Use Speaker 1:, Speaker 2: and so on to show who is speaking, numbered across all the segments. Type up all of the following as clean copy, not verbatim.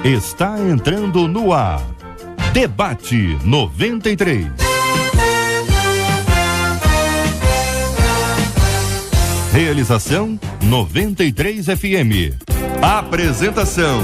Speaker 1: está entrando no ar. Debate 93. Realização 93 FM. Apresentação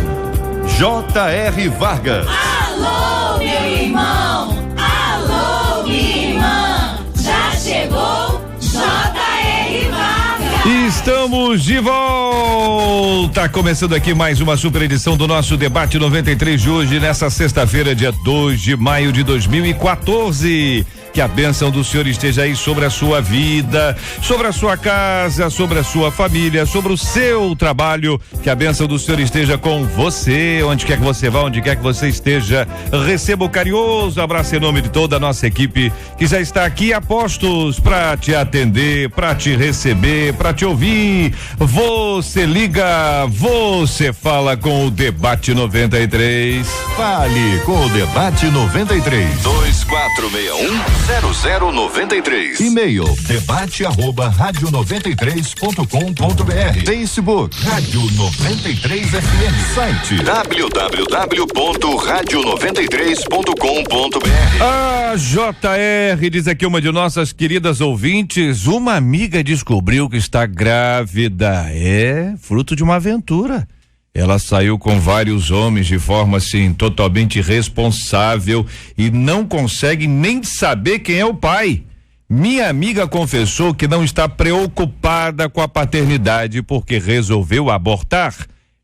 Speaker 1: J.R. Vargas.
Speaker 2: Alô, meu irmão! Alô, minha irmã! Já chegou J.R. Vargas!
Speaker 3: Estamos de volta! Começando aqui mais uma super edição do nosso Debate 93 de hoje, nessa sexta-feira, dia 2 de maio de 2014. Que a bênção do Senhor esteja aí sobre a sua vida, sobre a sua casa, sobre a sua família, sobre o seu trabalho. Que a bênção do Senhor esteja com você, onde quer que você vá, onde quer que você esteja. Receba o carinhoso abraço em nome de toda a nossa equipe que já está aqui a postos para te atender, para te receber, para te ouvir. Você liga, você fala com o Debate 93.
Speaker 1: Fale com o Debate 93.
Speaker 4: 2461-0093.
Speaker 1: E-mail debate@radio93.com.br. Facebook Rádio 93 FM. Site
Speaker 4: www.radio93.com.br.
Speaker 3: A JR diz aqui uma de nossas queridas ouvintes, uma amiga descobriu que está grávida. É fruto de uma aventura. Ela saiu com vários homens de forma assim totalmente irresponsável e não consegue nem saber quem é o pai. Minha amiga confessou que não está preocupada com a paternidade porque resolveu abortar.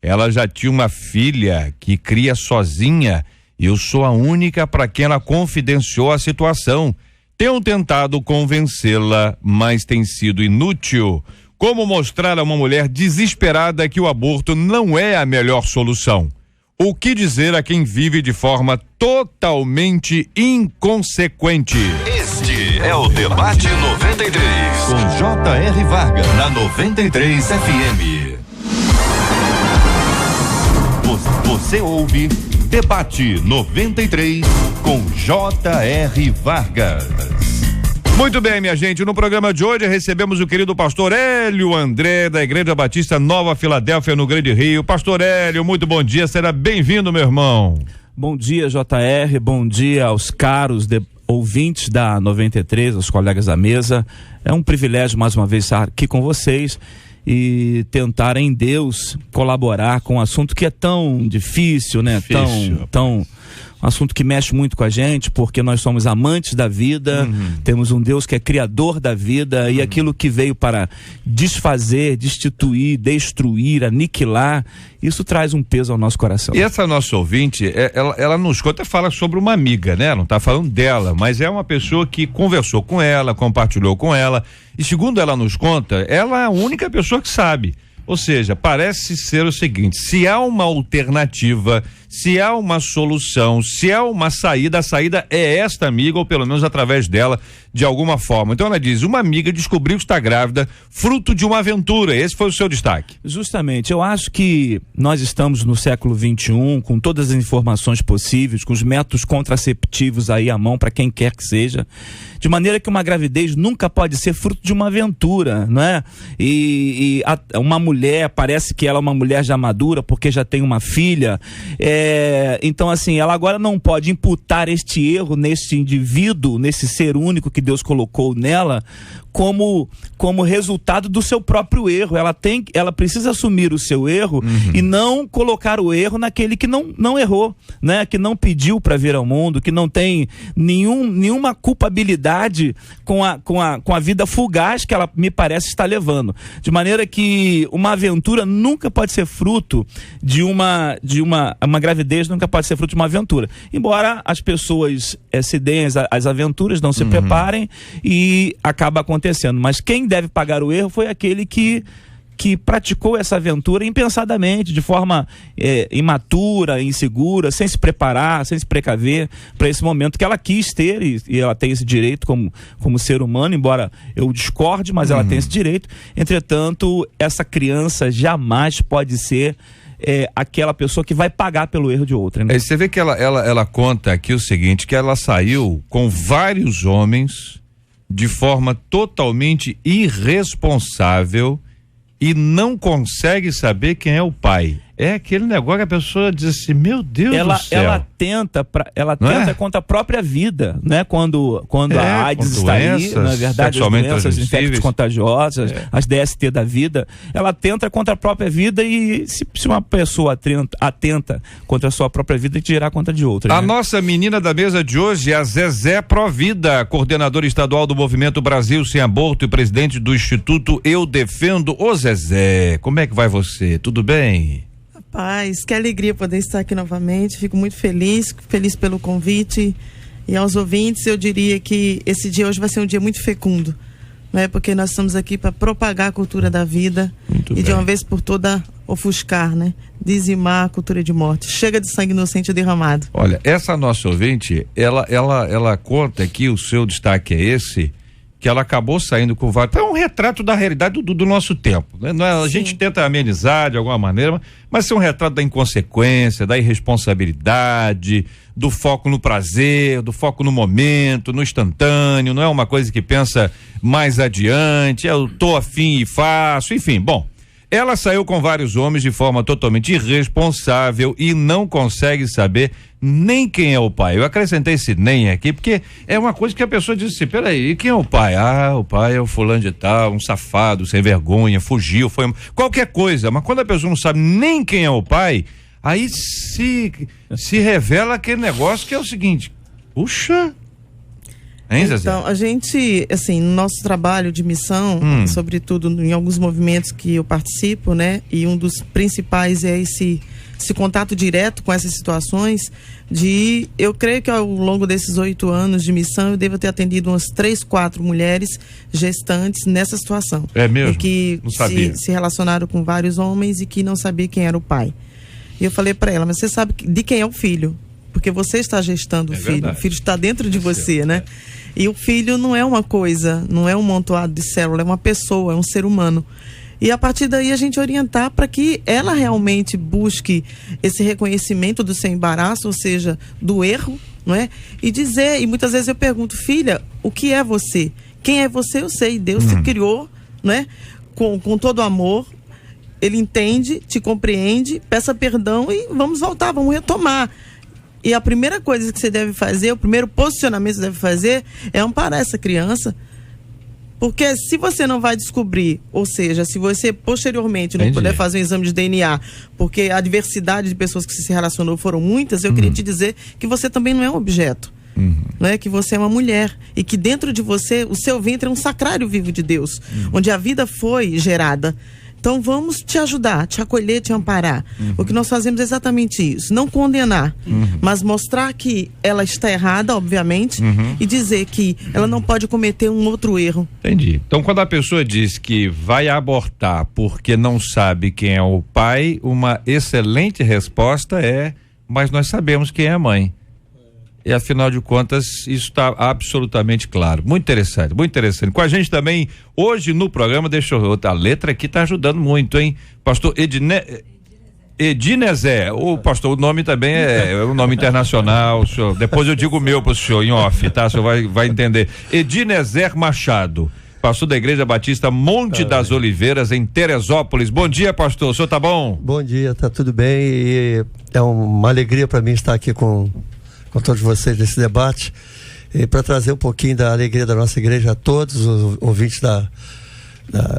Speaker 3: Ela já tinha uma filha que cria sozinha e eu sou a única para quem ela confidenciou a situação. Tenho tentado convencê-la, mas tem sido inútil. Como mostrar a uma mulher desesperada que o aborto não é a melhor solução? O que dizer a quem vive de forma totalmente inconsequente?
Speaker 4: Este é o Debate 93.
Speaker 1: com J.R. Vargas na 93 FM. Você ouve Debate 93 com J.R. Vargas.
Speaker 3: Muito bem, minha gente, no programa de hoje recebemos o querido pastor Hélio André, da Igreja Batista Nova Filadélfia, no Grande Rio. Pastor Hélio, muito bom dia, será bem-vindo, meu irmão.
Speaker 5: Bom dia, JR, bom dia aos caros ouvintes da 93, aos colegas da mesa. É um privilégio mais uma vez estar aqui com vocês e tentar em Deus colaborar com um assunto que é tão difícil, né? Tão um assunto que mexe muito com a gente, porque nós somos amantes da vida, temos um Deus que é criador da vida, e aquilo que veio para desfazer, destituir, destruir, aniquilar, isso traz um peso ao nosso coração.
Speaker 3: E essa nossa ouvinte, ela nos conta, fala sobre uma amiga, né? Não está falando dela, mas é uma pessoa que conversou com ela, compartilhou com ela, e segundo ela nos conta, ela é a única pessoa que sabe. Ou seja, parece ser o seguinte: se há uma alternativa, se há uma solução, se há uma saída, a saída é esta amiga, ou pelo menos através dela, de alguma forma. Então ela diz, uma amiga descobriu que está grávida, fruto de uma aventura. Esse foi o seu destaque.
Speaker 5: Justamente, eu acho que nós estamos no século XXI, com todas as informações possíveis, com os métodos contraceptivos aí à mão para quem quer que seja, de maneira que uma gravidez nunca pode ser fruto de uma aventura, não é? Uma mulher, parece que ela é uma mulher já madura porque já tem uma filha, então assim, ela agora não pode imputar este erro nesse indivíduo, nesse ser único que Deus colocou nela, como resultado do seu próprio erro. Ela precisa assumir o seu erro e não colocar o erro naquele que não errou, né? Que não pediu para vir ao mundo, que não tem nenhuma culpabilidade com a vida fugaz que ela me parece estar levando. De maneira que uma aventura nunca pode ser fruto de uma gravidez, nunca pode ser fruto de uma aventura. Embora as pessoas se deem as aventuras, não se preparem e acaba acontecendo. Mas quem deve pagar o erro foi aquele que praticou essa aventura impensadamente, de forma imatura, insegura, sem se preparar, sem se precaver para esse momento que ela quis ter, e ela tem esse direito como ser humano, embora eu discorde, mas ela tem esse direito. Entretanto, essa criança jamais pode ser aquela pessoa que vai pagar pelo erro de outra, né?
Speaker 3: Você vê que ela conta aqui o seguinte, que ela saiu com vários homens de forma totalmente irresponsável e não consegue saber quem é o pai. é aquele negócio que a pessoa diz assim, meu Deus do céu.
Speaker 5: Ela tenta contra a própria vida, né? Quando a AIDS está aí, na verdade, as doenças infectos contagiosas, as DST da vida, ela tenta contra a própria vida e se uma pessoa atenta contra a sua própria vida, te gerar contra de outra.
Speaker 3: A nossa menina da mesa de hoje é a Zezé Provida, coordenadora estadual do Movimento Brasil Sem Aborto e presidente do Instituto Eu Defendo. Ô Zezé, como é que vai você? Tudo bem?
Speaker 6: Rapaz, que alegria poder estar aqui novamente, fico muito feliz pelo convite, e aos ouvintes eu diria que esse dia hoje vai ser um dia muito fecundo, né? Porque nós estamos aqui para propagar a cultura da vida muito e bem. De uma vez por toda ofuscar, né? Dizimar a cultura de morte. Chega de sangue inocente derramado.
Speaker 3: Olha, essa nossa ouvinte, ela conta aqui, o seu destaque é esse, que ela acabou saindo com vários. É um retrato da realidade do nosso tempo, né? Não é, a gente tenta amenizar de alguma maneira, mas é um retrato da inconsequência, da irresponsabilidade, do foco no prazer, do foco no momento, no instantâneo, não é uma coisa que pensa mais adiante, eu tô afim e faço, enfim, bom. Ela saiu com vários homens de forma totalmente irresponsável e não consegue saber nem quem é o pai. Eu acrescentei esse nem aqui, porque é uma coisa que a pessoa diz assim, peraí, quem é o pai? Ah, o pai é o fulano de tal, um safado, sem vergonha, fugiu, foi qualquer coisa, mas quando a pessoa não sabe nem quem é o pai, aí se revela aquele negócio que é o seguinte, puxa...
Speaker 6: Então, a gente, assim, no nosso trabalho de missão, sobretudo em alguns movimentos que eu participo, né? E um dos principais é esse contato direto com essas situações eu creio que ao longo desses 8 anos de missão eu devo ter atendido umas 3, 4 mulheres gestantes nessa situação.
Speaker 3: É mesmo?
Speaker 6: E que
Speaker 3: não sabia.
Speaker 6: se relacionaram com vários homens e que não sabia quem era o pai. E eu falei para ela, mas você sabe de quem é o filho? Porque você está gestando o filho. Verdade. O filho está dentro de você, né? E o filho não é uma coisa, não é um montoado de célula, é uma pessoa, é um ser humano. E a partir daí a gente orientar para que ela realmente busque esse reconhecimento do seu embaraço, ou seja, do erro, não é? E dizer, e muitas vezes eu pergunto, filha, o que é você? Quem é você? Eu sei, Deus te criou, não é? Com todo amor, Ele entende, te compreende, peça perdão e vamos voltar, vamos retomar. E a primeira coisa que você deve fazer, o primeiro posicionamento que você deve fazer é amparar essa criança. Porque se você não vai descobrir, ou seja, se você posteriormente não puder fazer um exame de DNA, porque a diversidade de pessoas que se relacionou foram muitas, eu queria te dizer que você também não é um objeto. Né? Que você é uma mulher e que dentro de você, o seu ventre é um sacrário vivo de Deus, onde a vida foi gerada. Então vamos te ajudar, te acolher, te amparar. O que nós fazemos é exatamente isso. Não condenar, mas mostrar que ela está errada, obviamente, e dizer que ela não pode cometer um outro erro.
Speaker 3: Entendi. Então quando a pessoa diz que vai abortar porque não sabe quem é o pai, uma excelente resposta é, mas nós sabemos quem é a mãe. E afinal de contas, isso está absolutamente claro. Muito interessante, muito interessante. Com a gente também, hoje no programa, deixa eu, a letra aqui está ajudando muito, hein? Pastor Edinezé, pastor, o nome também é um nome internacional, senhor, depois eu digo o meu pro senhor em off, tá? O senhor vai entender. Edinezé Machado, pastor da Igreja Batista Monte das Oliveiras, em Teresópolis. Bom dia, pastor, o senhor tá bom?
Speaker 7: Bom dia, tá tudo bem, e é uma alegria para mim estar aqui com todos vocês nesse debate, e para trazer um pouquinho da alegria da nossa igreja a todos os ouvintes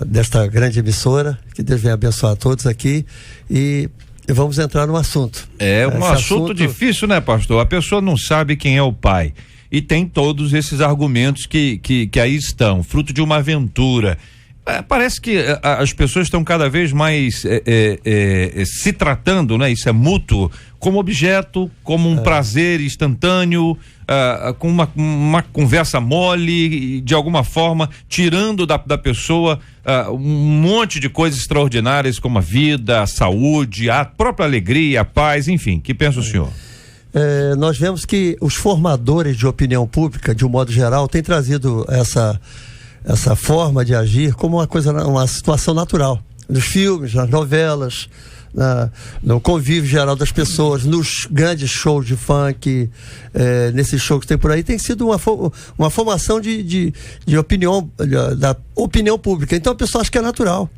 Speaker 7: desta grande emissora. Que Deus venha abençoar a todos aqui, e vamos entrar no assunto. É um
Speaker 3: assunto difícil, né, pastor? A pessoa não sabe quem é o pai e tem todos esses argumentos que aí estão, fruto de uma aventura. Parece que as pessoas estão cada vez mais se tratando, né? Isso é mútuo, como objeto, como um prazer instantâneo, com uma conversa mole, de alguma forma tirando da pessoa um monte de coisas extraordinárias, como a vida, a saúde, a própria alegria, a paz, enfim. Que pensa o senhor?
Speaker 7: Nós vemos que os formadores de opinião pública, de um modo geral, têm trazido essa forma de agir como uma situação natural. Nos filmes, nas novelas, no convívio geral das pessoas, nos grandes shows de funk, nesses shows que tem por aí, tem sido uma formação de opinião, da opinião pública. Então a pessoa acha que é natural.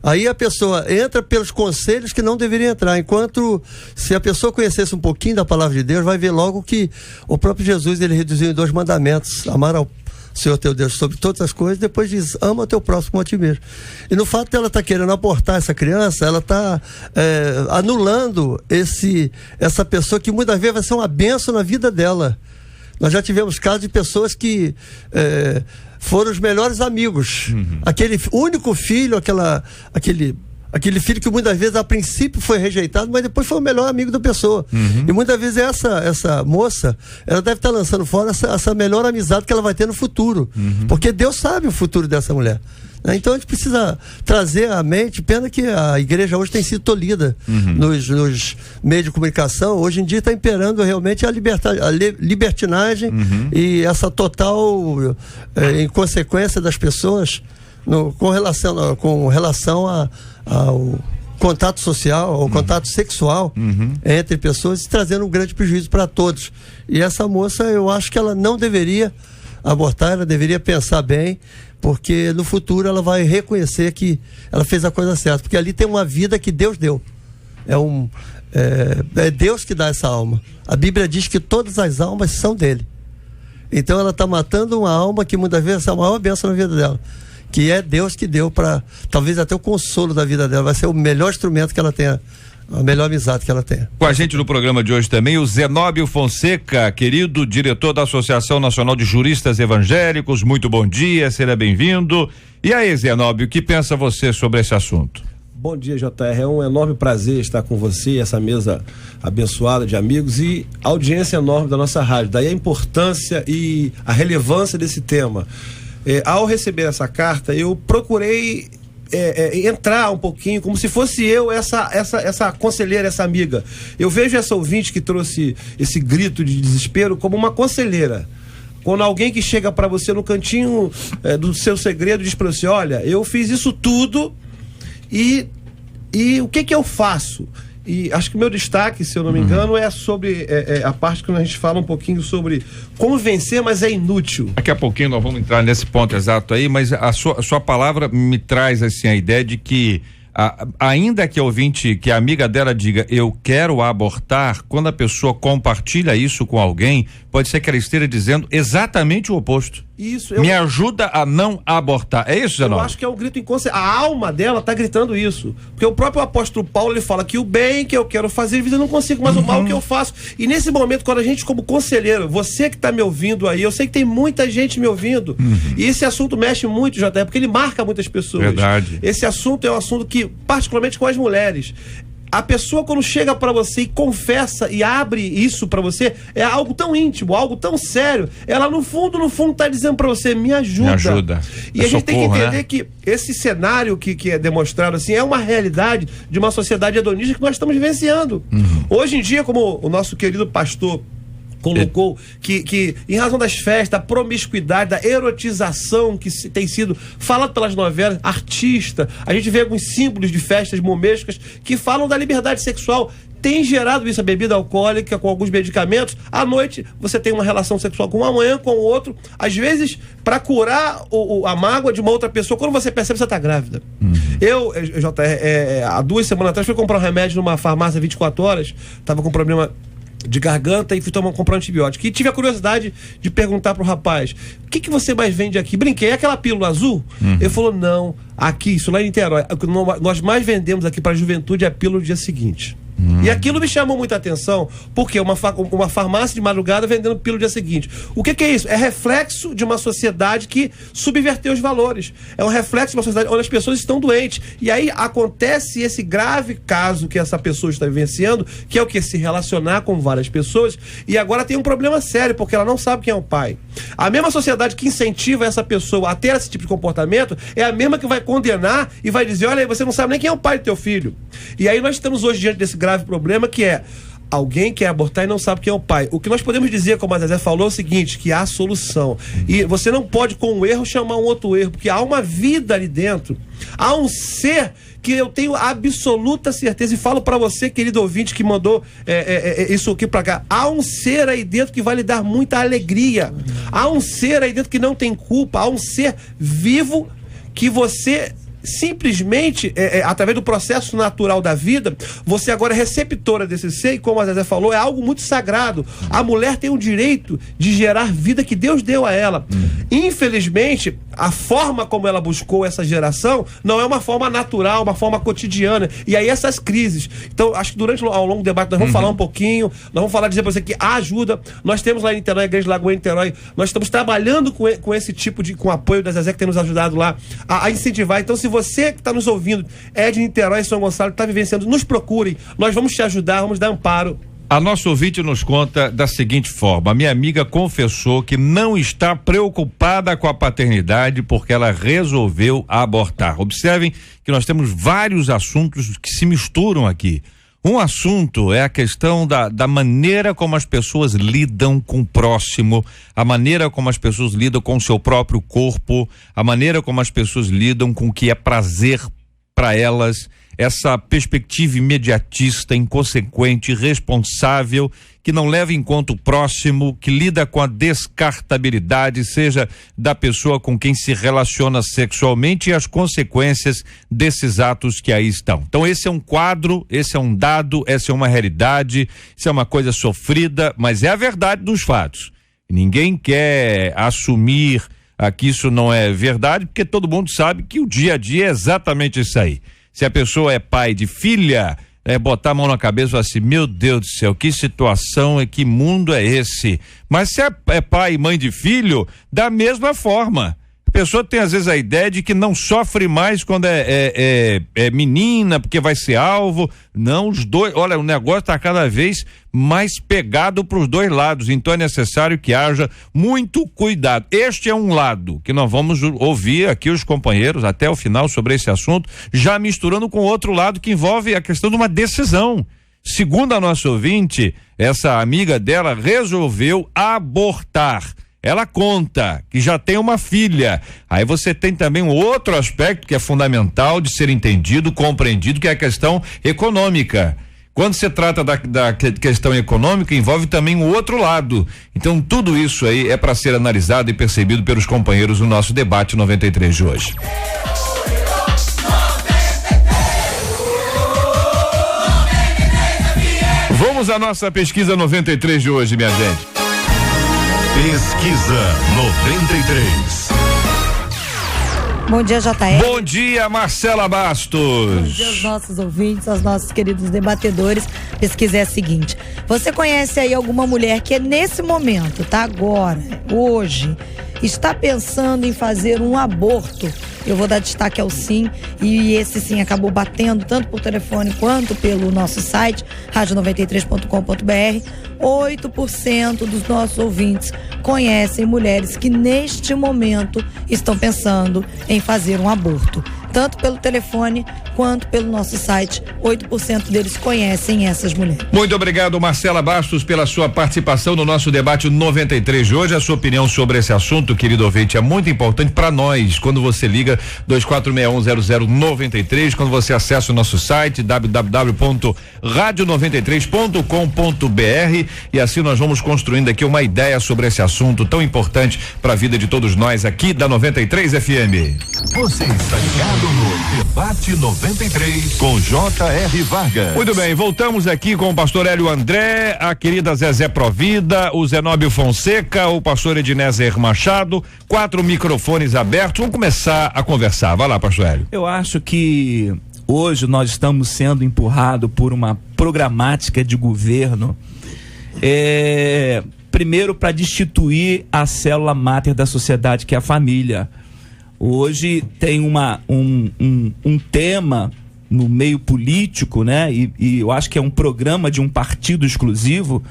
Speaker 7: Aí a pessoa entra pelos conselhos que não deveria entrar, enquanto se a pessoa conhecesse um pouquinho da palavra de Deus, vai ver logo que o próprio Jesus, ele reduziu em 2 mandamentos: amar ao Senhor teu Deus sobre todas as coisas, depois diz: ama o teu próximo como a ti mesmo. E no fato dela estar querendo abortar essa criança, ela está anulando essa pessoa que muitas vezes vai ser uma bênção na vida dela. Nós já tivemos casos de pessoas que foram os melhores amigos. Aquele único filho, aquele filho que muitas vezes a princípio foi rejeitado, mas depois foi o melhor amigo da pessoa. E muitas vezes essa moça, ela deve estar lançando fora essa melhor amizade que ela vai ter no futuro. Porque Deus sabe o futuro dessa mulher. Então a gente precisa trazer à mente, pena que a igreja hoje tem sido tolhida nos meios de comunicação. Hoje em dia está imperando realmente a libertinagem e essa total inconsequência das pessoas com relação ao contato social, ao contato sexual entre pessoas, trazendo um grande prejuízo para todos. E essa moça, eu acho que ela não deveria abortar, ela deveria pensar bem, porque no futuro ela vai reconhecer que ela fez a coisa certa, porque ali tem uma vida que Deus deu. É Deus que dá essa alma. A Bíblia diz que todas as almas são dele. Então ela está matando uma alma que muitas vezes é a maior bênção na vida dela, que é Deus que deu para talvez até o consolo da vida dela. Vai ser o melhor instrumento que ela tenha, a melhor amizade que ela tem.
Speaker 3: Com a gente no programa de hoje também o Zenóbio Fonseca, querido diretor da Associação Nacional de Juristas Evangélicos. Muito bom dia, seja bem-vindo. E aí, Zenóbio, o que pensa você sobre esse assunto?
Speaker 8: Bom dia, JR, é um enorme prazer estar com você, essa mesa abençoada de amigos e audiência enorme da nossa rádio. Daí a importância e a relevância desse tema. Ao receber essa carta, eu procurei entrar um pouquinho, como se fosse eu essa conselheira, essa amiga. Eu vejo essa ouvinte que trouxe esse grito de desespero como uma conselheira. Quando alguém que chega para você no cantinho do seu segredo diz para você: olha, eu fiz isso tudo e o que eu faço? E acho que o meu destaque, se eu não me engano, é sobre a parte que a gente fala um pouquinho sobre como vencer, mas é inútil.
Speaker 3: Daqui a pouquinho nós vamos entrar nesse ponto exato aí, mas a sua palavra me traz assim a ideia de que ainda que a amiga dela diga eu quero abortar, quando a pessoa compartilha isso com alguém, pode ser que ela esteja dizendo exatamente o oposto.
Speaker 8: Isso,
Speaker 3: me ajuda a não abortar. É isso, Zenóbio?
Speaker 8: Eu acho que é um grito inconsciente. A alma dela está gritando isso. Porque o próprio apóstolo Paulo, ele fala que o bem que eu quero fazer, eu não consigo, mas o mal que eu faço. E nesse momento, quando a gente, como conselheiro, você que está me ouvindo aí, eu sei que tem muita gente me ouvindo, e esse assunto mexe muito, JR, porque ele marca muitas pessoas.
Speaker 3: Verdade.
Speaker 8: Esse assunto é um assunto que, particularmente com as mulheres, a pessoa quando chega pra você e confessa e abre isso pra você, é algo tão íntimo, algo tão sério, ela no fundo tá dizendo pra você, me ajuda.
Speaker 3: Me ajuda.
Speaker 8: E a gente tem que entender que esse cenário que é demonstrado assim, é uma realidade de uma sociedade hedonista que nós estamos vivenciando. Hoje em dia, como o nosso querido pastor colocou, que em razão das festas, da promiscuidade, da erotização que tem sido falado pelas novelas, artista, a gente vê alguns símbolos de festas momescas que falam da liberdade sexual. Tem gerado isso, a bebida alcoólica com alguns medicamentos. À noite você tem uma relação sexual com uma, amanhã com o outro, às vezes para curar a mágoa de uma outra pessoa. Quando você percebe, você está grávida. Eu, há 2 semanas atrás, fui comprar um remédio numa farmácia 24 horas, estava com problema de garganta e fui comprar um antibiótico. E tive a curiosidade de perguntar pro rapaz: o que você mais vende aqui? Brinquei, é aquela pílula azul? Ele falou: não, aqui, isso lá em Niterói, nós mais vendemos aqui para a juventude é a pílula do dia seguinte. E aquilo me chamou muita atenção, porque uma farmácia de madrugada vendendo pílula no dia seguinte. O que é isso? É reflexo de uma sociedade que subverteu os valores. É um reflexo de uma sociedade onde as pessoas estão doentes. E aí acontece esse grave caso que essa pessoa está vivenciando, que é o que? Se relacionar com várias pessoas. E agora tem um problema sério, porque ela não sabe quem é o pai. A mesma sociedade que incentiva essa pessoa a ter esse tipo de comportamento é a mesma que vai condenar e vai dizer: olha aí, você não sabe nem quem é o pai do teu filho. E aí nós estamos hoje diante desse grave problema, que é alguém quer abortar e não sabe quem é o pai. O que nós podemos dizer, como a Zezé falou, é o seguinte: que há solução. E você não pode, com um erro, chamar um outro erro, porque há uma vida ali dentro, há um ser que eu tenho absoluta certeza, e falo pra você, querido ouvinte, que mandou isso aqui pra cá, há um ser aí dentro que vai lhe dar muita alegria, há um ser aí dentro que não tem culpa, há um ser vivo que você, simplesmente, através do processo natural da vida, você agora é receptora desse ser, e como a Zezé falou, é algo muito sagrado. A mulher tem o direito de gerar vida que Deus deu a ela. Infelizmente, a forma como ela buscou essa geração não é uma forma natural, uma forma cotidiana. E aí essas crises. Então, acho que ao longo do debate nós vamos falar um pouquinho, nós vamos falar, dizer para você que há ajuda. Nós temos lá em Niterói, a Igreja Lagoa em Niterói, nós estamos trabalhando com esse tipo com apoio da Zezé, que tem nos ajudado lá a incentivar. Então, se você que está nos ouvindo é de Niterói, São Gonçalo, está vivenciando, nos procurem, nós vamos te ajudar, vamos dar amparo.
Speaker 3: A nossa ouvinte nos conta da seguinte forma: a minha amiga confessou que não está preocupada com a paternidade porque ela resolveu abortar. Observem que nós temos vários assuntos que se misturam aqui. Um assunto é a questão da maneira como as pessoas lidam com o próximo, a maneira como as pessoas lidam com o seu próprio corpo, a maneira como as pessoas lidam com o que é prazer para elas, essa perspectiva imediatista, inconsequente, irresponsável, que não leva em conta o próximo, que lida com a descartabilidade, seja da pessoa com quem se relaciona sexualmente, e as consequências desses atos que aí estão. Então esse é um quadro, esse é um dado, essa é uma realidade, isso é uma coisa sofrida, mas é a verdade dos fatos. Ninguém quer assumir que isso não é verdade, porque todo mundo sabe que o dia a dia é exatamente isso aí. Se a pessoa é pai de filha, botar a mão na cabeça e falar assim: meu Deus do céu, que situação, que mundo é esse? Mas se é pai e mãe de filho, da mesma forma. A pessoa tem às vezes a ideia de que não sofre mais quando é menina, porque vai ser alvo. Não, os dois, olha, o negócio está cada vez mais pegado para os dois lados, então é necessário que haja muito cuidado. Este é um lado que nós vamos ouvir aqui os companheiros até o final sobre esse assunto, já misturando com outro lado que envolve a questão de uma decisão. Segundo a nossa ouvinte, essa amiga dela resolveu abortar. Ela conta que já tem uma filha. Aí você tem também um outro aspecto que é fundamental de ser entendido, compreendido, que é a questão econômica. Quando se trata da questão econômica, envolve também um outro lado. Então tudo isso aí é para ser analisado e percebido pelos companheiros no nosso debate 93 de hoje. Vamos à nossa pesquisa 93 de hoje, minha gente.
Speaker 1: Pesquisa 93.
Speaker 9: Bom dia, JR.
Speaker 3: Bom dia, Marcela Bastos.
Speaker 9: Bom dia aos nossos ouvintes, aos nossos queridos debatedores. Pesquisa é a seguinte: você conhece aí alguma mulher que nesse momento, tá agora, hoje, está pensando em fazer um aborto? Eu vou dar destaque ao sim, e esse sim acabou batendo tanto por telefone quanto pelo nosso site, radio93.com.br. 8% dos nossos ouvintes conhecem mulheres que neste momento estão pensando em fazer um aborto. Tanto pelo telefone quanto pelo nosso site, 8% deles conhecem essas mulheres.
Speaker 3: Muito obrigado, Marcela Bastos, pela sua participação no nosso debate 93 de hoje. A sua opinião sobre esse assunto, querido ouvinte, é muito importante para nós. Quando você liga 24610093, quando você acessa o nosso site www.radio93.com.br, e assim nós vamos construindo aqui uma ideia sobre esse assunto tão importante para a vida de todos nós aqui da 93 FM.
Speaker 1: Você está ligado no Debate 93 com J.R. Vargas.
Speaker 3: Muito bem, voltamos aqui com o pastor Hélio André, a querida Zezé Provida, o Zenóbio Fonseca, o pastor Ednézer Machado, 4 microfones abertos. Vamos começar a conversar. Vai lá, pastor Hélio.
Speaker 5: Eu acho que hoje nós estamos sendo empurrados por uma programática de governo, primeiro para destituir a célula máter da sociedade, que é a família. Hoje tem um tema no meio político, né? E eu acho que é um programa de um partido exclusivo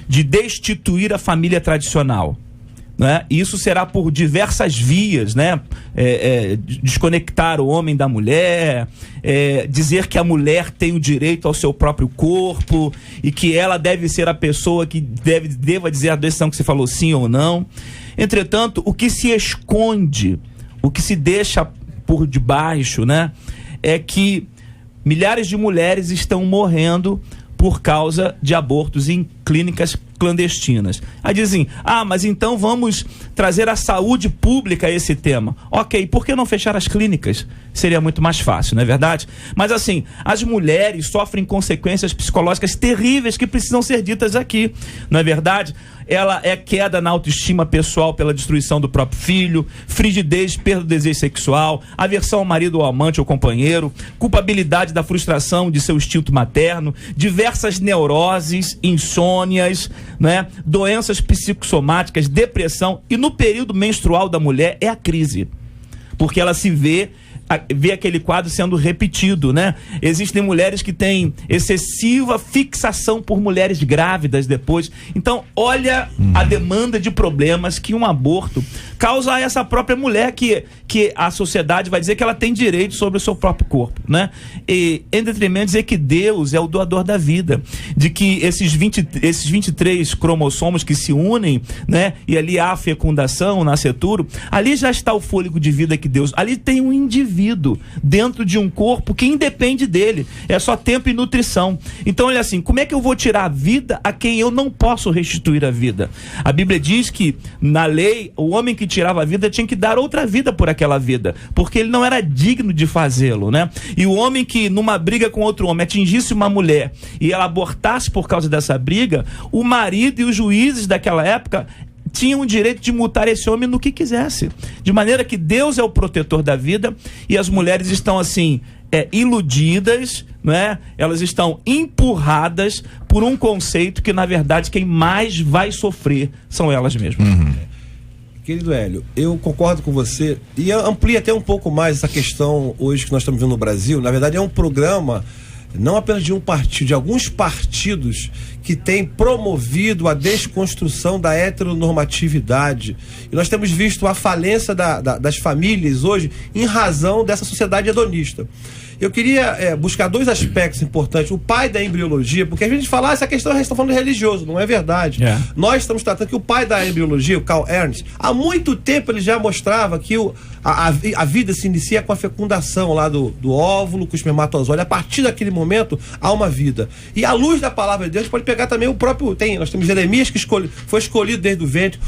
Speaker 5: de destituir a família tradicional, né? Isso será por diversas vias, né? Desconectar o homem da mulher, dizer que a mulher tem o direito ao seu próprio corpo e que ela deve ser a pessoa que deva dizer a decisão que você falou, sim ou não. Entretanto, o que se esconde, o que se deixa por debaixo, né, é que milhares de mulheres estão morrendo por causa de abortos clínicas clandestinas. Aí dizem, mas então vamos trazer a saúde pública a esse tema. Ok, por que não fechar as clínicas? Seria muito mais fácil, não é verdade? Mas assim, as mulheres sofrem consequências psicológicas terríveis que precisam ser ditas aqui, não é verdade? Ela é queda na autoestima pessoal pela destruição do próprio filho, frigidez, perda do desejo sexual, aversão ao marido ou amante ou companheiro, culpabilidade da frustração de seu instinto materno, diversas neuroses, insônias, né? Doenças psicossomáticas, depressão, e no período menstrual da mulher é a crise, porque ela se vê aquele quadro sendo repetido, né? Existem mulheres que têm excessiva fixação por mulheres grávidas depois. Então, olha a demanda de problemas que um aborto causa a essa própria mulher, que a sociedade vai dizer que ela tem direito sobre o seu próprio corpo, né? E, em detrimento, dizer que Deus é o doador da vida, de que esses 23 cromossomos que se unem, né? E ali há a fecundação, o nascituro, ali já está o fôlego de vida que Deus, ali tem um indivíduo dentro de um corpo que independe dele, é só tempo e nutrição. Então, olha assim, como é que eu vou tirar a vida a quem eu não posso restituir a vida? A Bíblia diz que, na lei, o homem que tirava a vida tinha que dar outra vida por aquela vida, porque ele não era digno de fazê-lo, né? E o homem que, numa briga com outro homem, atingisse uma mulher e ela abortasse por causa dessa briga, o marido e os juízes daquela época tinham o direito de multar esse homem no que quisesse. De maneira que Deus é o protetor da vida e as mulheres estão assim, iludidas, né? Elas estão empurradas por um conceito que, na verdade, quem mais vai sofrer são elas mesmas.
Speaker 8: Querido Hélio, eu concordo com você e amplia até um pouco mais essa questão hoje que nós estamos vendo no Brasil. Na verdade, é um programa não apenas de um partido, de alguns partidos que têm promovido a desconstrução da heteronormatividade. E nós temos visto a falência das famílias hoje em razão dessa sociedade hedonista. Eu queria buscar dois aspectos importantes. O pai da embriologia, porque a gente fala, essa questão a gente está falando de religioso, não é verdade. Nós estamos tratando que o pai da embriologia, o Carl Ernst, há muito tempo ele já mostrava que a vida se inicia com a fecundação lá do óvulo, com o espermatozoide. A partir daquele momento, há uma vida. E à luz da palavra de Deus, pode pegar também o próprio... Nós temos Jeremias, que foi escolhido desde o ventre.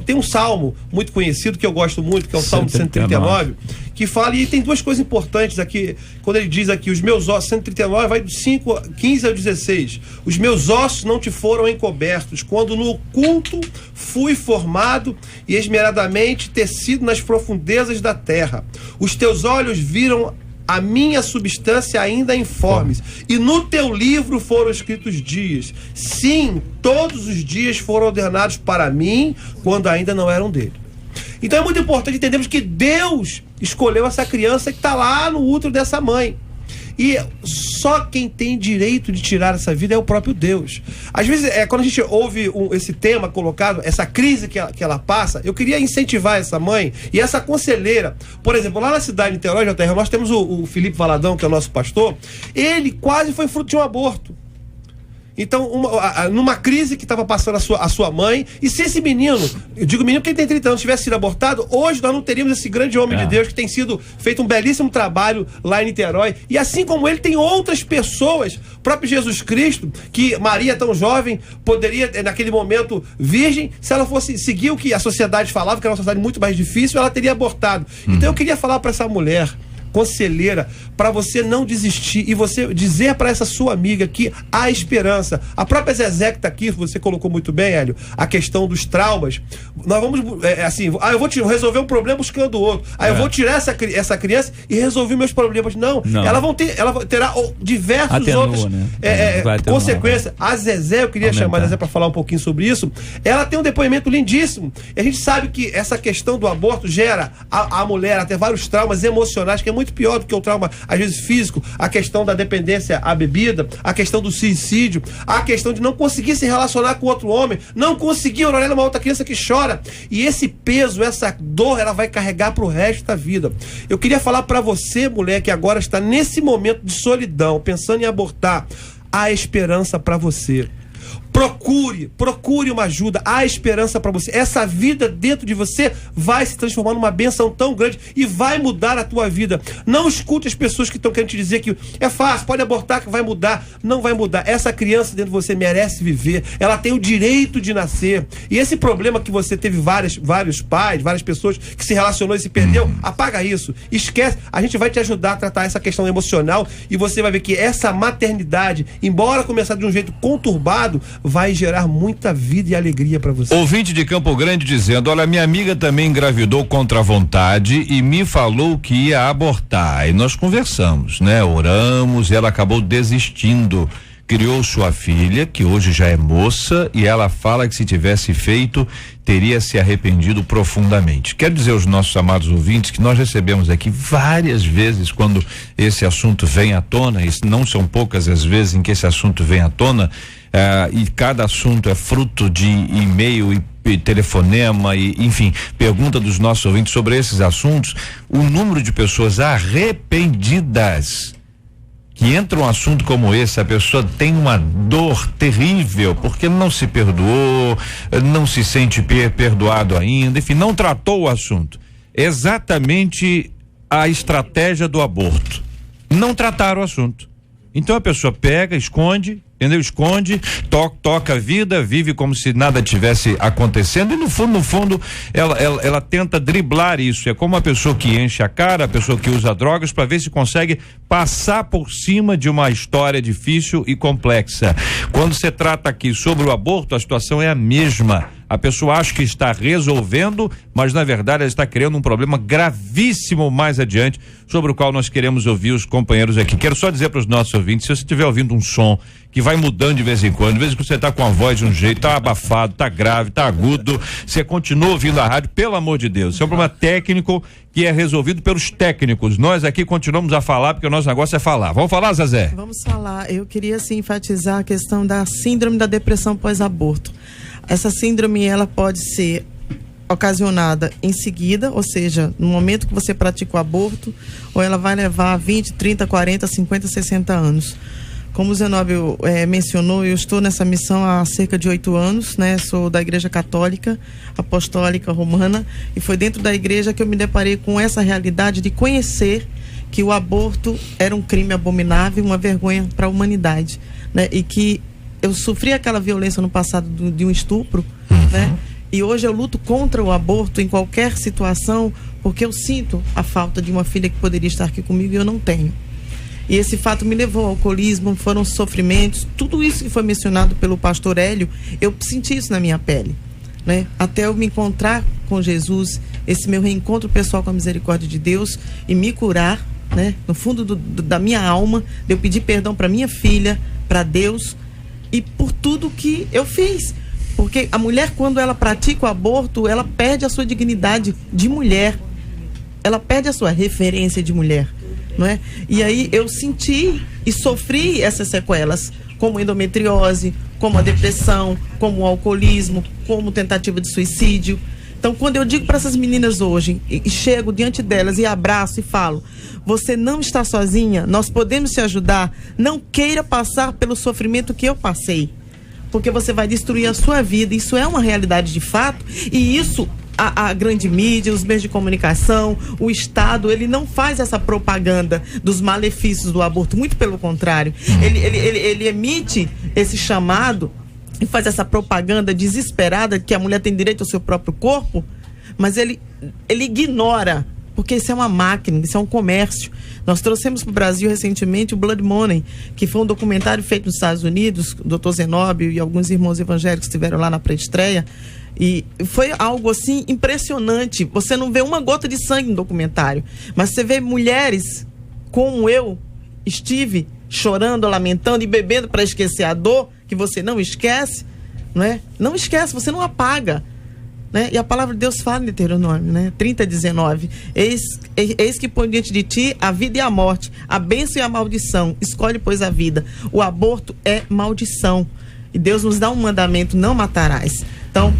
Speaker 8: Tem um salmo muito conhecido, que eu gosto muito, que é o Salmo 139, que fala, e tem duas coisas importantes aqui, quando ele diz aqui, os meus ossos, 139, vai do 15 ao 16, os meus ossos não te foram encobertos, quando no oculto fui formado e esmeradamente tecido nas profundezas da terra. Os teus olhos viram a minha substância ainda informes, e no teu livro foram escritos dias. Sim, todos os dias foram ordenados para mim, quando ainda não eram dele. Então é muito importante entendermos que Deus escolheu essa criança que está lá no útero dessa mãe. E só quem tem direito de tirar essa vida é o próprio Deus. Às vezes, quando a gente ouve esse tema colocado, essa crise que ela passa, eu queria incentivar essa mãe e essa conselheira. Por exemplo, lá na cidade de Niterói, nós temos o Felipe Valadão, que é o nosso pastor. Ele quase foi fruto de um aborto. Então, numa crise que estava passando a sua mãe, e se esse menino, eu digo menino porque ele tem 30 anos, tivesse sido abortado, hoje nós não teríamos esse grande homem de Deus que tem sido feito um belíssimo trabalho lá em Niterói. E assim como ele, tem outras pessoas, o próprio Jesus Cristo, que Maria, tão jovem, poderia, naquele momento, virgem, se ela fosse seguir o que a sociedade falava, que era uma sociedade muito mais difícil, ela teria abortado. Então eu queria falar para essa mulher conselheira, para você não desistir e você dizer para essa sua amiga que há esperança. A própria Zezé que está aqui, você colocou muito bem, Hélio, a questão dos traumas. Nós vamos, eu vou resolver um problema buscando outro. Eu vou tirar essa criança e resolver meus problemas. Não. Ela terá diversos outros consequências. A Zezé, eu queria chamar a Zezé para falar um pouquinho sobre isso. Ela tem um depoimento lindíssimo. E a gente sabe que essa questão do aborto gera a mulher até vários traumas emocionais, que é muito pior do que o trauma, às vezes físico, a questão da dependência à bebida, a questão do suicídio, a questão de não conseguir se relacionar com outro homem, não conseguir olhar uma outra criança que chora. E esse peso, essa dor, ela vai carregar pro resto da vida. Eu queria falar para você, mulher, que agora está nesse momento de solidão, pensando em abortar, há esperança para você. Procure uma ajuda. Há esperança para você. Essa vida dentro de você vai se transformar numa bênção tão grande e vai mudar a tua vida. Não escute as pessoas que estão querendo te dizer que é fácil, pode abortar que vai mudar. Não vai mudar. Essa criança dentro de você merece viver. Ela tem o direito de nascer. E esse problema que você teve vários pais, várias pessoas que se relacionou e se perdeu, apaga isso. Esquece. A gente vai te ajudar a tratar essa questão emocional e você vai ver que essa maternidade, embora começar de um jeito conturbado, vai gerar muita vida e alegria para você.
Speaker 3: Ouvinte de Campo Grande dizendo: olha, minha amiga também engravidou contra a vontade e me falou que ia abortar. E nós conversamos, né? Oramos e ela acabou desistindo. Criou sua filha, que hoje já é moça, e ela fala que se tivesse feito, teria se arrependido profundamente. Quero dizer aos nossos amados ouvintes que nós recebemos aqui várias vezes quando esse assunto vem à tona, e não são poucas as vezes em que esse assunto vem à tona, e cada assunto é fruto de e-mail e telefonema e, enfim, pergunta dos nossos ouvintes sobre esses assuntos. O número de pessoas arrependidas que entra um assunto como esse, a pessoa tem uma dor terrível porque não se perdoou, não se sente perdoado ainda, enfim, não tratou o assunto. Exatamente a estratégia do aborto. Não tratar o assunto. Então a pessoa pega, esconde, entendeu? Esconde, toca a vida, vive como se nada tivesse acontecendo e no fundo, ela tenta driblar isso. É como a pessoa que enche a cara, a pessoa que usa drogas para ver se consegue passar por cima de uma história difícil e complexa. Quando se trata aqui sobre o aborto, a situação é a mesma. A pessoa acha que está resolvendo, mas na verdade ela está criando um problema gravíssimo mais adiante, sobre o qual nós queremos ouvir os companheiros aqui. Quero só dizer para os nossos ouvintes, se você estiver ouvindo um som que vai mudando de vez em quando você está com a voz de um jeito, tá abafado, tá grave, tá agudo, você continua ouvindo a rádio, pelo amor de Deus. Isso é um problema técnico que é resolvido pelos técnicos. Nós aqui continuamos a falar porque o nosso negócio é falar. Vamos falar, Zezé?
Speaker 6: Vamos falar. Eu queria assim enfatizar a questão da síndrome da depressão pós-aborto. Essa síndrome, ela pode ser ocasionada em seguida, ou seja, no momento que você pratica o aborto, ou ela vai levar 20, 30, 40, 50, 60 anos. Como o Zenóbio mencionou, eu estou nessa missão há cerca de 8 anos, né? Sou da Igreja Católica, Apostólica, Romana, e foi dentro da igreja que eu me deparei com essa realidade de conhecer que o aborto era um crime abominável, uma vergonha para a humanidade, né? E que eu sofri aquela violência no passado de um estupro, né? E hoje eu luto contra o aborto em qualquer situação, porque eu sinto a falta de uma filha que poderia estar aqui comigo e eu não tenho. E esse fato me levou ao alcoolismo, foram sofrimentos, tudo isso que foi mencionado pelo pastor Hélio, eu senti isso na minha pele, né? Até eu me encontrar com Jesus, esse meu reencontro pessoal com a misericórdia de Deus e me curar, né? No fundo da minha alma, de eu pedir perdão para minha filha, para Deus e por tudo que eu fiz. Porque a mulher, quando ela pratica o aborto, ela perde a sua dignidade de mulher, ela perde a sua referência de mulher, não é? E aí eu senti e sofri essas sequelas, como endometriose, como a depressão, como o alcoolismo, como tentativa de suicídio. Então, quando eu digo para essas meninas hoje, e chego diante delas e abraço e falo: você não está sozinha, nós podemos te ajudar, não queira passar pelo sofrimento que eu passei, porque você vai destruir a sua vida. Isso é uma realidade de fato, e isso a grande mídia, os meios de comunicação, o Estado, ele não faz essa propaganda dos malefícios do aborto, muito pelo contrário, ele emite esse chamado e faz essa propaganda desesperada que a mulher tem direito ao seu próprio corpo, mas ele ignora, porque isso é uma máquina, isso é um comércio. Nós trouxemos para o Brasil recentemente o Blood Money, que foi um documentário feito nos Estados Unidos, o Dr. Zenóbio e alguns irmãos evangélicos estiveram lá na pré-estreia, e foi algo assim impressionante. Você não vê uma gota de sangue no documentário, mas você vê mulheres como eu estive, chorando, lamentando e bebendo para esquecer a dor, que você não esquece, não é? Não esquece, você não apaga, né? E a palavra de Deus fala em Deuteronômio, né? 30:19, eis que põe diante de ti a vida e a morte, a bênção e a maldição, escolhe pois a vida. O aborto é maldição, e Deus nos dá um mandamento: não matarás. Então,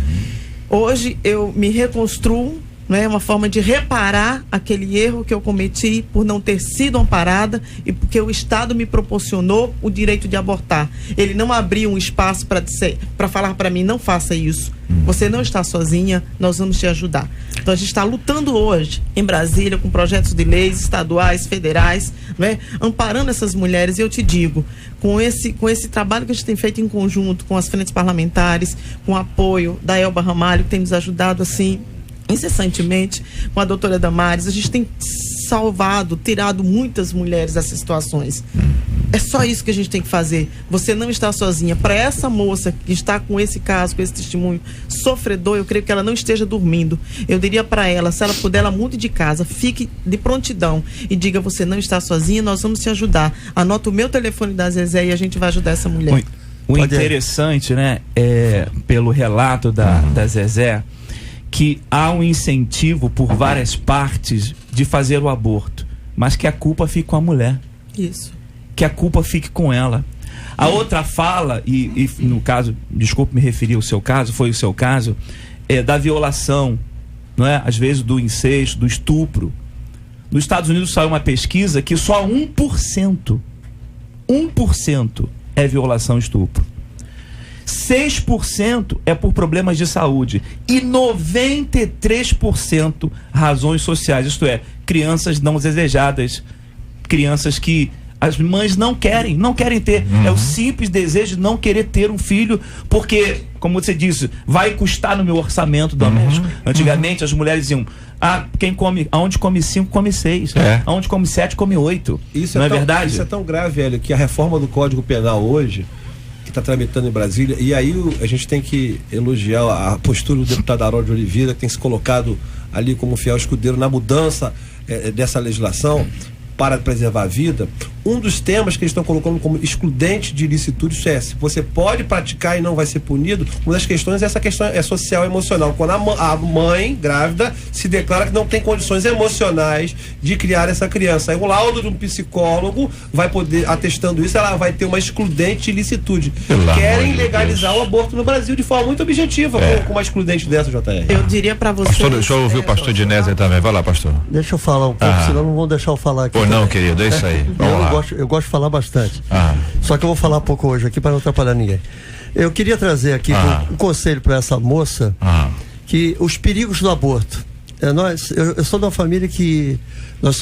Speaker 6: hoje eu me reconstruo não é uma forma de reparar aquele erro que eu cometi por não ter sido amparada e porque o Estado me proporcionou o direito de abortar. Ele não abriu um espaço para falar para mim, não faça isso. Você não está sozinha, nós vamos te ajudar. Então a gente está lutando hoje em Brasília com projetos de leis estaduais, federais, não é? Amparando essas mulheres. E eu te digo, com esse trabalho que a gente tem feito em conjunto com as frentes parlamentares, com o apoio da Elba Ramalho, que tem nos ajudado assim incessantemente, com a doutora Damares, a gente tem tirado muitas mulheres dessas situações. É só isso que a gente tem que fazer. Você não está sozinha. Para essa moça que está com esse caso, com esse testemunho sofredor, eu creio que ela não esteja dormindo. Eu diria para ela, se ela puder, ela mude de casa, fique de prontidão e diga: você não está sozinha, nós vamos te ajudar. Anota o meu telefone da Zezé e a gente vai ajudar essa mulher.
Speaker 5: O interessante, né, pelo relato da Zezé, que há um incentivo por várias partes de fazer o aborto, mas que a culpa fique com a mulher.
Speaker 6: Isso.
Speaker 5: Que a culpa fique com ela. A outra fala, e no caso, desculpe me referir ao seu caso, foi o seu caso, da violação, não é? Às vezes do incesto, do estupro. Nos Estados Unidos saiu uma pesquisa que só 1% é violação e estupro. 6% é por problemas de saúde e 93% razões sociais, isto é, crianças não desejadas, crianças que as mães não querem ter. É o simples desejo de não querer ter um filho, porque, como você disse, vai custar no meu orçamento doméstico. Antigamente as mulheres diziam: aonde come 5, come 6. Aonde come 7, come 8. Isso não é verdade?
Speaker 8: Isso é tão grave, Hélio, que a reforma do Código Penal hoje, que está tramitando em Brasília, e aí a gente tem que elogiar a postura do deputado Harold de Oliveira, que tem se colocado ali como fiel escudeiro na mudança dessa legislação para preservar a vida. Um dos temas que eles estão colocando como excludente de ilicitude, isso é: se você pode praticar e não vai ser punido. Uma das questões é essa questão social e emocional. Quando a mãe grávida se declara que não tem condições emocionais de criar essa criança, aí o laudo de um psicólogo vai poder, atestando isso, ela vai ter uma excludente de ilicitude. Querem legalizar o aborto no Brasil de forma muito objetiva, com uma excludente dessa, JR.
Speaker 6: Eu diria para você.
Speaker 3: Pastor, deixa eu ouvir o pastor Dinésia também. Vai lá, pastor.
Speaker 7: Deixa eu falar um pouco, senão não vão deixar eu falar aqui.
Speaker 3: Pô, não, querido, é isso aí. Vamos lá.
Speaker 7: Eu gosto de falar bastante. Só que eu vou falar pouco hoje aqui para não atrapalhar ninguém. Eu queria trazer aqui um conselho para essa moça, que os perigos do aborto. Eu sou de uma família que nós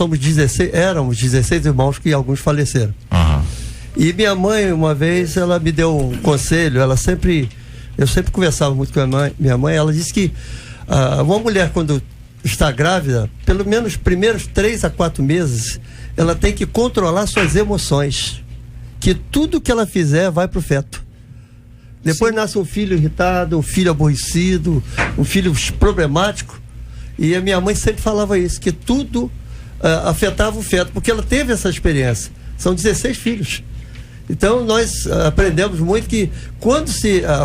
Speaker 7: éramos 16 irmãos, que alguns faleceram. E minha mãe, uma vez, ela me deu um conselho. Eu sempre conversava muito com a minha mãe. Ela disse que uma mulher, quando está grávida, pelo menos primeiros 3 a 4 meses, ela tem que controlar suas emoções, que tudo que ela fizer vai pro feto. Depois nasce um filho irritado, um filho aborrecido, um filho problemático. E a minha mãe sempre falava isso, que tudo afetava o feto, porque ela teve essa experiência. São 16 filhos. Então nós aprendemos muito que quando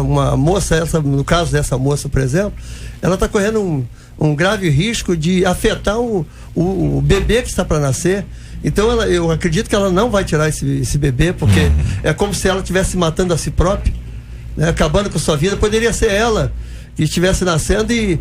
Speaker 7: uma moça, no caso dessa moça, por exemplo, ela está correndo um grave risco de afetar o bebê que está para nascer. Então eu acredito que ela não vai tirar esse bebê, porque é como se ela estivesse matando a si própria, né? Acabando com sua vida. Poderia ser ela que estivesse nascendo e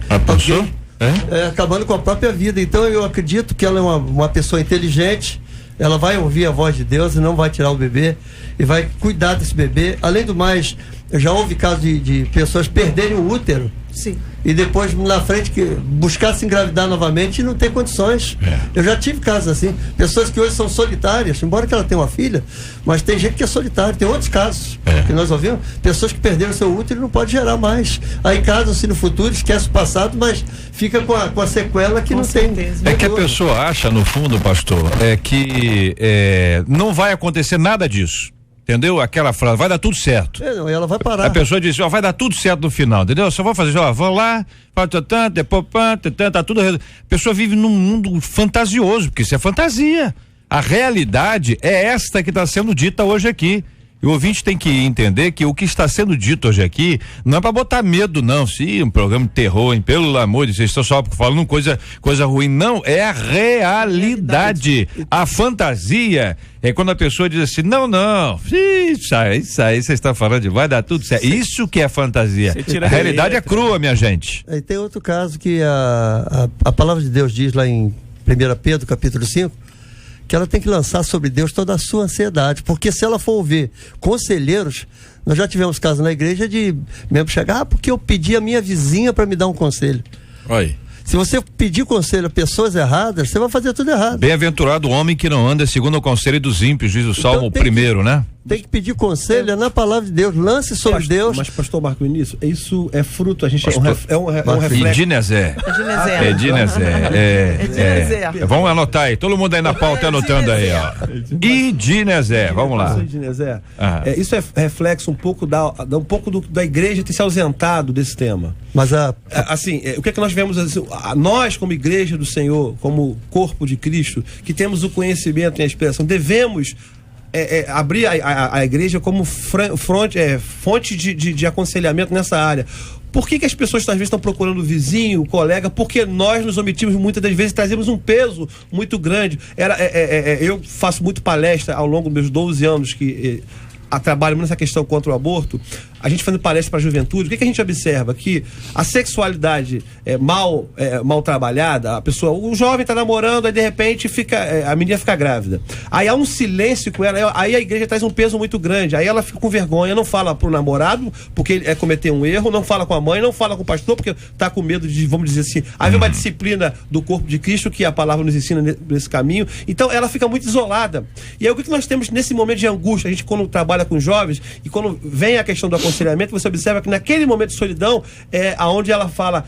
Speaker 7: acabando com a própria vida. Então eu acredito que ela é uma pessoa inteligente. Ela vai ouvir a voz de Deus e não vai tirar o bebê, e vai cuidar desse bebê. Além do mais, já houve casos de pessoas perderem o útero.
Speaker 6: Sim.
Speaker 7: E depois, na frente, que buscar se engravidar novamente e não ter condições. Eu já tive casos assim. Pessoas que hoje são solitárias, embora que ela tenha uma filha, mas tem gente que é solitária. Tem outros casos que nós ouvimos. Pessoas que perderam seu útero e não pode gerar mais. Aí casam-se no futuro, esquece o passado, mas fica com a sequela que com não certeza. Tem.
Speaker 3: É que a pessoa acha, no fundo, pastor, que não vai acontecer nada disso. Entendeu? Aquela frase, vai dar tudo certo.
Speaker 7: Não, ela vai parar.
Speaker 3: A pessoa diz, vai dar tudo certo no final, entendeu? Só vou fazer, vou lá, depois, tá tudo. A pessoa vive num mundo fantasioso, porque isso é fantasia. A realidade é esta que está sendo dita hoje aqui. o ouvinte tem que entender que o que está sendo dito hoje aqui não é para botar medo, não. Se um programa de terror, hein, pelo amor de Deus, estou só falando coisa ruim. Não, é a realidade. A fantasia é quando a pessoa diz assim, não, isso aí você está falando de vai dar tudo certo. Isso que é fantasia. A realidade é crua, minha gente.
Speaker 7: E tem outro caso que a palavra de Deus diz lá em 1 Pedro, capítulo 5, que ela tem que lançar sobre Deus toda a sua ansiedade, porque se ela for ouvir conselheiros, nós já tivemos casos na igreja de membro chegar, porque eu pedi a minha vizinha para me dar um conselho.
Speaker 3: Oi.
Speaker 7: Se você pedir conselho a pessoas erradas, você vai fazer tudo errado.
Speaker 3: Bem-aventurado o homem que não anda segundo o conselho dos ímpios, diz o Salmo primeiro, né?
Speaker 7: Tem que pedir conselho, é na palavra de Deus, lance sobre Deus.
Speaker 8: Mas pastor Marco Vinícius, isso é fruto, a gente é um reflexo.
Speaker 3: Edinezé. Vamos anotar aí, todo mundo aí na pauta anotando aí, ó. Edinezé, vamos lá.
Speaker 8: Isso é reflexo um pouco da igreja ter se ausentado desse tema.
Speaker 7: Mas
Speaker 8: o que é que nós vemos, assim, nós como igreja do Senhor, como corpo de Cristo, que temos o conhecimento e a inspiração, devemos abrir a igreja como fonte de aconselhamento nessa área. Por que as pessoas às vezes estão procurando o vizinho, o colega? Porque nós nos omitimos muitas das vezes, trazemos um peso muito grande. Eu faço muito palestra ao longo dos meus 12 anos que trabalho nessa questão contra o aborto. A gente fazendo palestra para a juventude, o que a gente observa? Que a sexualidade mal trabalhada, o jovem está namorando, aí de repente a menina fica grávida. Aí há um silêncio com ela, aí a igreja traz um peso muito grande, aí ela fica com vergonha, não fala pro namorado, porque ele cometeu um erro, não fala com a mãe, não fala com o pastor, porque está com medo de, vamos dizer assim, haver uma disciplina do corpo de Cristo, que a palavra nos ensina nesse caminho. Então ela fica muito isolada. E aí o que nós temos nesse momento de angústia? A gente, quando trabalha com jovens, e quando vem a questão do aconselhamento, você observa que naquele momento de solidão é aonde ela fala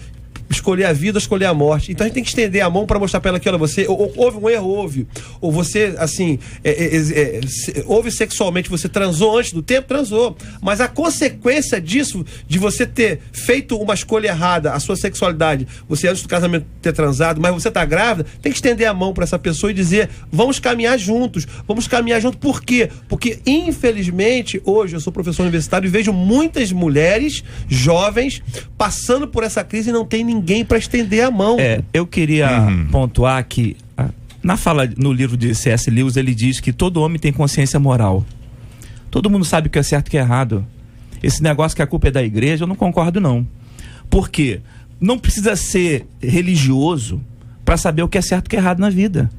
Speaker 8: escolher a vida, escolher a morte. Então a gente tem que estender a mão para mostrar para ela que, olha, você houve um erro, ou você, assim, houve sexualmente, você transou antes do tempo, transou, mas a consequência disso, de você ter feito uma escolha errada, a sua sexualidade, você antes do casamento ter transado, mas você tá grávida, tem que estender a mão para essa pessoa e dizer, vamos caminhar juntos. Por quê? Porque infelizmente hoje eu sou professor universitário e vejo muitas mulheres jovens passando por essa crise e não tem ninguém para estender a mão.
Speaker 5: Eu queria pontuar que no livro de C.S. Lewis ele diz que todo homem tem consciência moral. Todo mundo sabe o que é certo e o que é errado. Esse negócio que a culpa é da igreja, eu não concordo não. Por quê? Não precisa ser religioso para saber o que é certo e o que é errado na vida.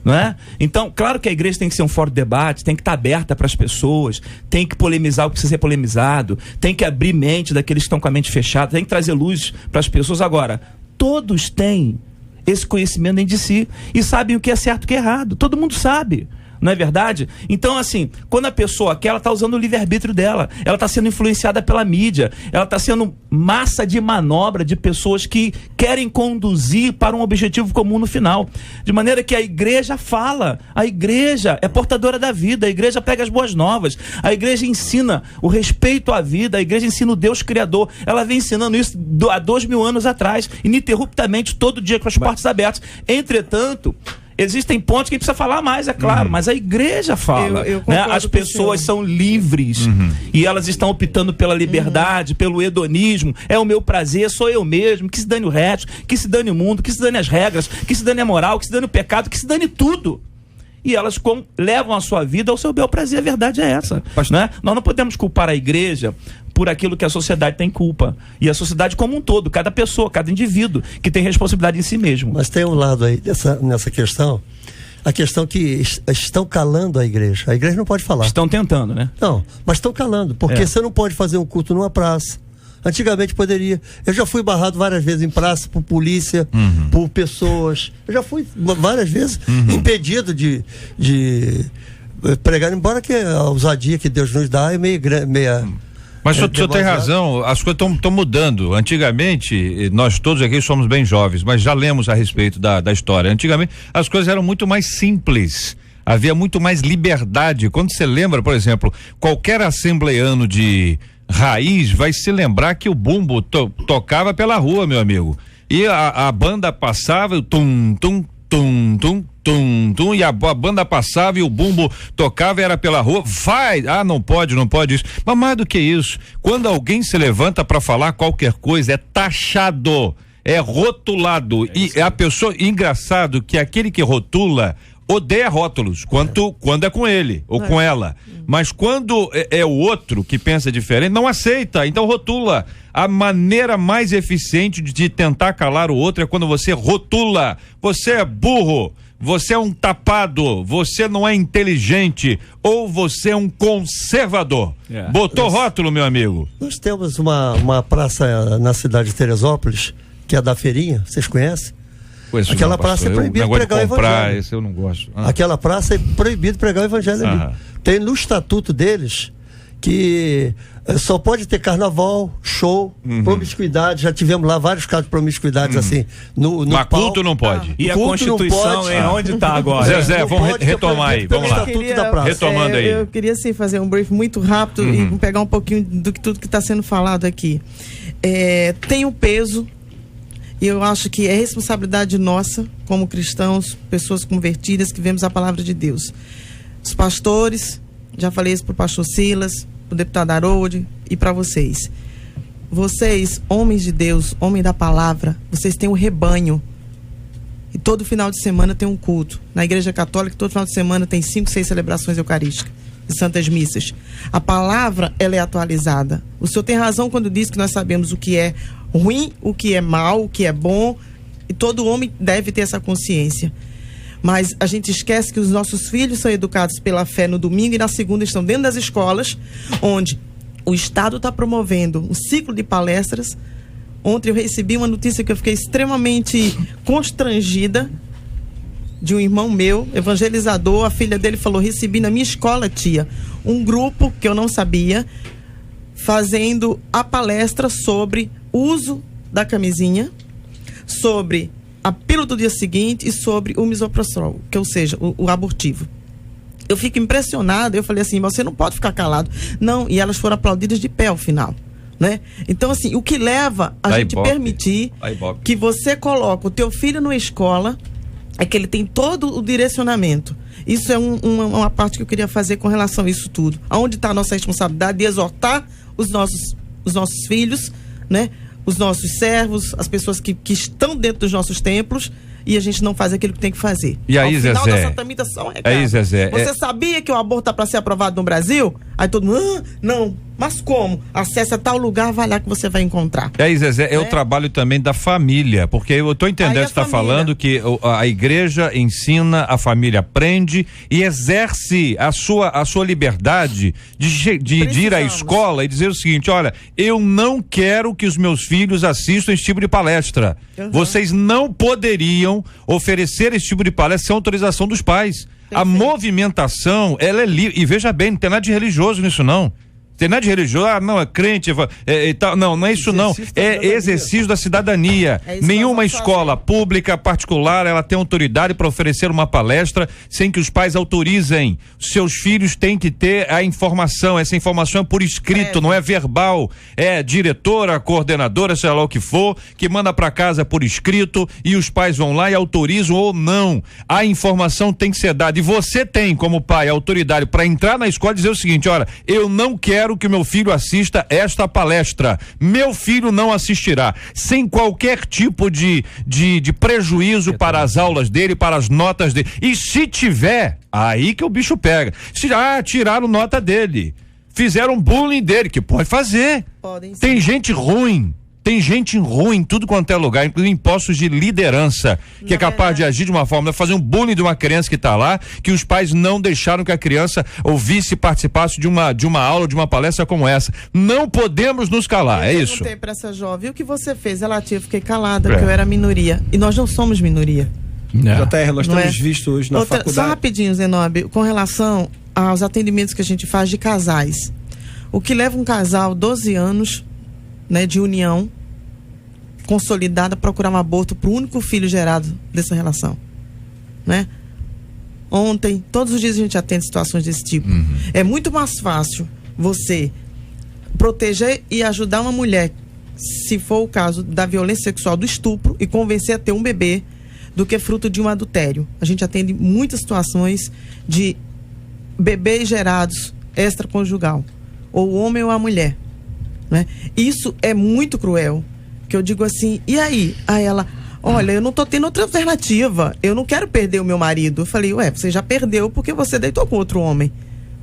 Speaker 5: Não é? Então, claro que a igreja tem que ser um fórum de debate, tem que estar aberta para as pessoas, tem que polemizar o que precisa ser polemizado, tem que abrir mente daqueles que estão com a mente fechada, tem que trazer luz para as pessoas. Agora, todos têm esse conhecimento dentro de si e sabem o que é certo e o que é errado. Todo mundo sabe. Não é verdade? Então, assim, quando a pessoa quer, ela está usando o livre-arbítrio dela, ela está sendo influenciada pela mídia, ela está sendo massa de manobra de pessoas que querem conduzir para um objetivo comum no final. De maneira que a igreja fala, a igreja é portadora da vida, a igreja prega as boas novas, a igreja ensina o respeito à vida, a igreja ensina o Deus Criador. Ela vem ensinando isso há 2000 anos atrás, ininterruptamente, todo dia com as portas abertas. Entretanto, existem pontos que precisa falar mais, é claro, mas a igreja fala. Né? As pessoas são livres e elas estão optando pela liberdade, pelo hedonismo. É o meu prazer, sou eu mesmo. Que se dane o resto, que se dane o mundo, que se dane as regras, que se dane a moral, que se dane o pecado, que se dane tudo. E elas levam a sua vida ao seu bel prazer. A verdade é essa. Né? Nós não podemos culpar a igreja por aquilo que a sociedade tem culpa. E a sociedade como um todo, cada pessoa, cada indivíduo, que tem responsabilidade em si mesmo.
Speaker 7: Mas tem um lado aí nessa questão, a questão que estão calando a igreja. A igreja não pode falar.
Speaker 5: Estão tentando, né?
Speaker 7: Não, mas estão calando, porque você não pode fazer um culto numa praça. Antigamente poderia. Eu já fui barrado várias vezes em praça por polícia, por pessoas. Eu já fui várias vezes impedido de pregar, embora que a ousadia que Deus nos dá é meia
Speaker 3: mas o senhor tem razão, as coisas estão mudando. Antigamente, nós todos aqui somos bem jovens, mas já lemos a respeito da história. Antigamente, as coisas eram muito mais simples. Havia muito mais liberdade. Quando você lembra, por exemplo, qualquer assembleano de raiz vai se lembrar que o bumbo tocava pela rua, meu amigo. E a banda passava, tum, tum, tum, tum, tum, tum, e a banda passava e o bumbo tocava, era pela rua, vai, não pode isso. Mas mais do que isso, quando alguém se levanta para falar qualquer coisa, é taxado, é rotulado, e a pessoa, engraçado que aquele que rotula odeia rótulos, quando é com ele ou com ela, mas quando é o outro que pensa diferente, não aceita, então rotula. A maneira mais eficiente de tentar calar o outro é quando você rotula. Você é burro, você é um tapado, você não é inteligente, ou você é um conservador. Botou rótulo, meu amigo?
Speaker 7: Nós temos uma praça na cidade de Teresópolis, que é da Feirinha, vocês conhecem? Aquela praça é proibido pregar o evangelho.
Speaker 3: Esse eu não gosto.
Speaker 7: Aquela praça é proibido pregar o evangelho ali. Tem no estatuto deles que só pode ter carnaval, show, promiscuidade. Já tivemos lá vários casos de promiscuidade assim.
Speaker 3: Mas culto não pode.
Speaker 5: E a Constituição é onde está agora?
Speaker 3: Zé, vamos retomar aí. Vamos lá. Retomando aí.
Speaker 6: Eu queria assim fazer um brief muito rápido e pegar um pouquinho do que tudo que está sendo falado aqui. Tem um peso. E eu acho que é responsabilidade nossa, como cristãos, pessoas convertidas, que vemos a palavra de Deus. Os pastores, já falei isso para o pastor Silas, para o deputado Harold e para vocês. Vocês, homens de Deus, homens da palavra, vocês têm um rebanho. E todo final de semana tem um culto. Na Igreja Católica, todo final de semana tem 5, 6 celebrações eucarísticas e santas missas. A palavra, ela é atualizada. O senhor tem razão quando diz que nós sabemos o que é ruim, o que é mal, o que é bom, e todo homem deve ter essa consciência. Mas a gente esquece que os nossos filhos são educados pela fé no domingo e na segunda estão dentro das escolas, onde o Estado está promovendo um ciclo de palestras. Ontem eu recebi uma notícia que eu fiquei extremamente constrangida, de um irmão meu, evangelizador. A filha dele falou: recebi na minha escola, tia, um grupo que eu não sabia, fazendo a palestra sobre uso da camisinha, sobre a pílula do dia seguinte e sobre o misoprostol, que ou seja, o abortivo. Eu fico impressionada, eu falei assim: você não pode ficar calado. Não, e elas foram aplaudidas de pé ao final, né? Então assim, o que leva a gente permitir que você coloque o teu filho numa escola é que ele tem todo o direcionamento. Isso é uma parte que eu queria fazer com relação a isso tudo. Aonde está a nossa responsabilidade de exortar os nossos filhos, né? Os nossos servos, as pessoas que estão dentro dos nossos templos, e a gente não faz aquilo que tem que fazer.
Speaker 3: E aí,
Speaker 6: Ao final
Speaker 3: Zezé?
Speaker 6: dessa tramitação, recado.
Speaker 3: Aí, Zezé?
Speaker 6: Você sabia que o aborto está para ser aprovado no Brasil? Aí todo mundo, não. Mas como? Acesse a tal lugar, vai lá que você vai encontrar.
Speaker 3: E aí, Zezé, é o trabalho também da família, porque eu estou entendendo que você está falando que a igreja ensina, a família aprende e exerce a sua liberdade de ir à escola e dizer o seguinte: olha, eu não quero que os meus filhos assistam esse tipo de palestra. Vocês não poderiam oferecer esse tipo de palestra sem autorização dos pais. A movimentação, ela é livre. E veja bem, não tem nada de religioso nisso, não. Tem nada de religioso, não, é crente, não é isso não, é exercício da cidadania. Nenhuma escola pública, particular, ela tem autoridade para oferecer uma palestra sem que os pais autorizem. Seus filhos têm que ter a informação, essa informação é por escrito, não é verbal, é diretora, coordenadora, sei lá o que for, que manda para casa por escrito e os pais vão lá e autorizam ou não. A informação tem que ser dada e você tem, como pai, a autoridade para entrar na escola e dizer o seguinte: olha, eu não quero que meu filho assista esta palestra, meu filho não assistirá, sem qualquer tipo de prejuízo para as aulas dele, para as notas dele, e se tiver, aí que o bicho pega, tiraram nota dele, fizeram bullying dele, que pode fazer, tem gente ruim em tudo quanto é lugar, inclusive em postos de liderança, que é capaz de agir de uma forma, fazer um bullying de uma criança que está lá, que os pais não deixaram que a criança ouvisse e participasse de uma aula, de uma palestra como essa. Não podemos nos calar, é isso. Eu perguntei
Speaker 6: para essa jovem: o que você fez? Ela, tia, eu fiquei calada, porque eu era minoria. E nós não somos minoria.
Speaker 8: JR, nós temos visto hoje na faculdade.
Speaker 6: Só rapidinho, Zenobe, com relação aos atendimentos que a gente faz de casais. O que leva um casal 12 anos, né, de união consolidada, procurar um aborto para o único filho gerado dessa relação, né? Ontem, todos os dias a gente atende situações desse tipo. É muito mais fácil você proteger e ajudar uma mulher, se for o caso da violência sexual, do estupro, e convencer a ter um bebê, do que fruto de um adultério. A gente atende muitas situações de bebês gerados extraconjugal, ou o homem ou a mulher, né? Isso é muito cruel, que eu digo assim, e aí? Aí ela, olha, eu não tô tendo outra alternativa, eu não quero perder o meu marido. Eu falei, você já perdeu porque você deitou com outro homem,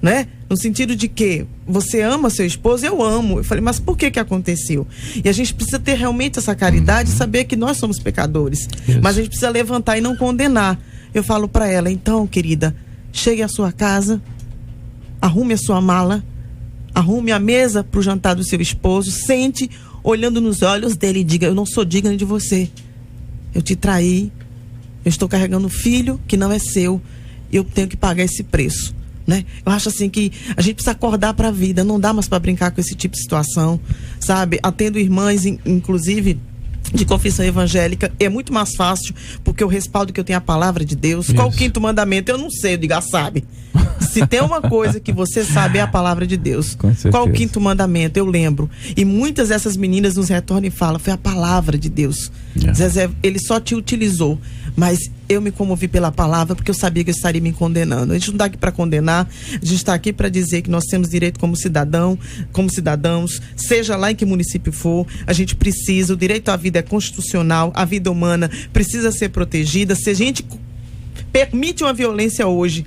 Speaker 6: né? No sentido de que você ama seu esposo, eu amo. Eu falei, mas por que aconteceu? E a gente precisa ter realmente essa caridade e saber que nós somos pecadores. Isso. Mas a gente precisa levantar e não condenar. Eu falo para ela, então, querida, chegue à sua casa, arrume a sua mala, arrume a mesa para o jantar do seu esposo, sente, olhando nos olhos dele e diga, eu não sou digna de você. Eu te traí, eu estou carregando um filho que não é seu e eu tenho que pagar esse preço. Né? Eu acho assim que a gente precisa acordar para a vida, não dá mais para brincar com esse tipo de situação, sabe? Atendo irmãs, inclusive de confissão evangélica, é muito mais fácil porque eu respaldo que eu tenho a palavra de Deus. Isso. Qual o quinto mandamento? Eu não sei, eu digo, sabe. Se tem uma coisa que você sabe é a palavra de Deus. Qual o quinto mandamento? Eu lembro. E muitas dessas meninas nos retornam e falam, foi a palavra de Deus. Zezé, ele só te utilizou, mas eu me comovi pela palavra porque eu sabia que eu estaria me condenando. A gente não está aqui para condenar, a gente está aqui para dizer que nós temos direito como cidadãos, seja lá em que município for, a gente precisa, o direito à vida é constitucional, a vida humana precisa ser protegida. Se a gente permite uma violência hoje,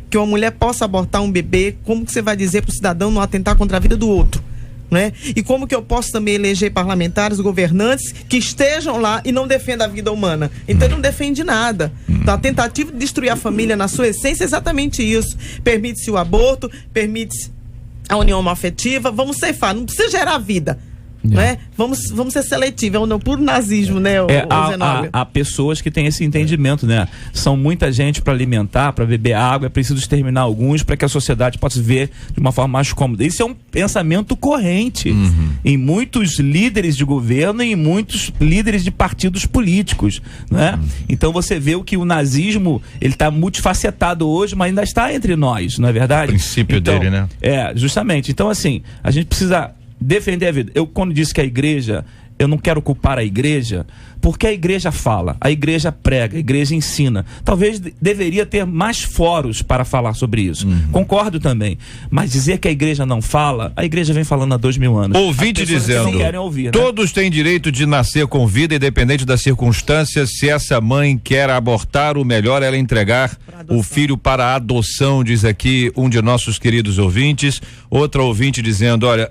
Speaker 6: que uma mulher possa abortar um bebê, como que você vai dizer para o cidadão não atentar contra a vida do outro? Né? E como que eu posso também eleger parlamentares, governantes que estejam lá e não defendam a vida humana? Então ele não defende nada. Então a tentativa de destruir a família na sua essência é exatamente isso. Permite-se o aborto, permite-se a união homoafetiva, vamos ceifar, não precisa gerar vida. Né? Vamos ser seletivos, é um puro nazismo, né?
Speaker 5: Há pessoas que têm esse entendimento, né? São muita gente para alimentar, para beber água, é preciso exterminar alguns para que a sociedade possa viver de uma forma mais cômoda. Isso é um pensamento corrente em muitos líderes de governo e em muitos líderes de partidos políticos, né? Então você vê o que o nazismo, ele está multifacetado hoje, mas ainda está entre nós, não é verdade?
Speaker 3: O princípio dele, né?
Speaker 5: Justamente. Então assim, a gente precisa defender a vida. Eu, quando disse que a igreja, eu não quero culpar a igreja, porque a igreja fala, a igreja prega, a igreja ensina. Talvez deveria ter mais fóruns para falar sobre isso. Concordo também. Mas dizer que a igreja não fala, a igreja vem falando há 2000 anos.
Speaker 3: Ouvinte dizendo, querem ouvir, né? Todos têm direito de nascer com vida, independente das circunstâncias. Se essa mãe quer abortar, o melhor é ela entregar o filho para a adoção, diz aqui um de nossos queridos ouvintes. Outra ouvinte dizendo, olha,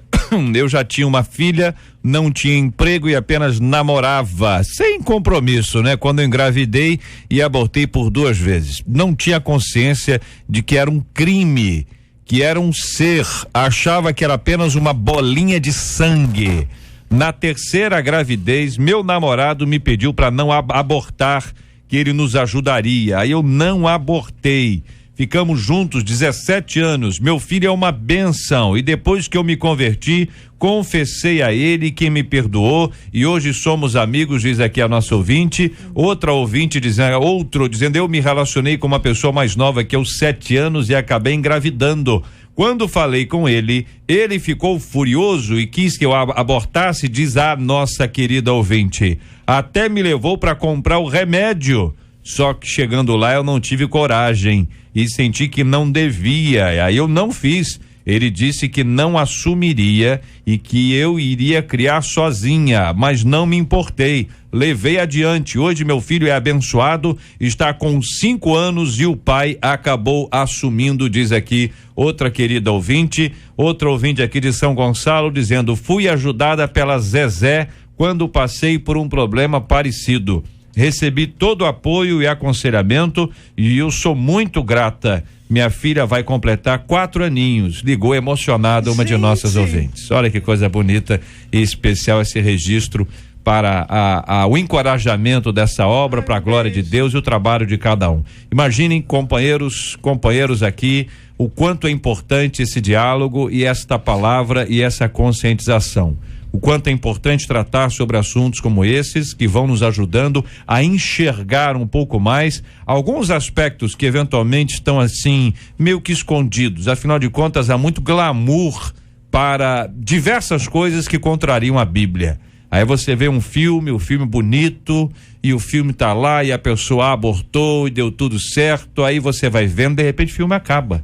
Speaker 3: eu já tinha uma filha, não tinha emprego e apenas namorava, sem compromisso, né? Quando eu engravidei e abortei por 2 vezes. Não tinha consciência de que era um crime, que era um ser, achava que era apenas uma bolinha de sangue. Na 3ª gravidez, meu namorado me pediu para não abortar, que ele nos ajudaria. Aí eu não abortei. Ficamos juntos 17 anos, meu filho é uma bênção e depois que eu me converti, confessei a ele que me perdoou e hoje somos amigos, diz aqui a nossa ouvinte. Outra ouvinte dizendo, eu me relacionei com uma pessoa mais nova que eu 7 anos e acabei engravidando. Quando falei com ele, ele ficou furioso e quis que eu abortasse, diz a nossa querida ouvinte. Até me levou para comprar o remédio. Só que chegando lá eu não tive coragem e senti que não devia, aí eu não fiz. Ele disse que não assumiria e que eu iria criar sozinha, mas não me importei. Levei adiante. Hoje meu filho é abençoado, está com 5 anos e o pai acabou assumindo, diz aqui outra querida ouvinte. Outra ouvinte aqui de São Gonçalo dizendo, fui ajudada pela Zezé quando passei por um problema parecido. Recebi todo o apoio e aconselhamento e eu sou muito grata. Minha filha vai completar 4 aninhos. Ligou emocionada uma de nossas ouvintes. Olha que coisa bonita e especial esse registro para o encorajamento dessa obra, para a glória de Deus e o trabalho de cada um. Imaginem, companheiros aqui, o quanto é importante esse diálogo e esta palavra e essa conscientização. O quanto é importante tratar sobre assuntos como esses, que vão nos ajudando a enxergar um pouco mais alguns aspectos que eventualmente estão assim, meio que escondidos. Afinal de contas, há muito glamour para diversas coisas que contrariam a Bíblia. Aí você vê um filme, o filme bonito, e o filme tá lá e a pessoa abortou e deu tudo certo, aí você vai vendo, de repente o filme acaba.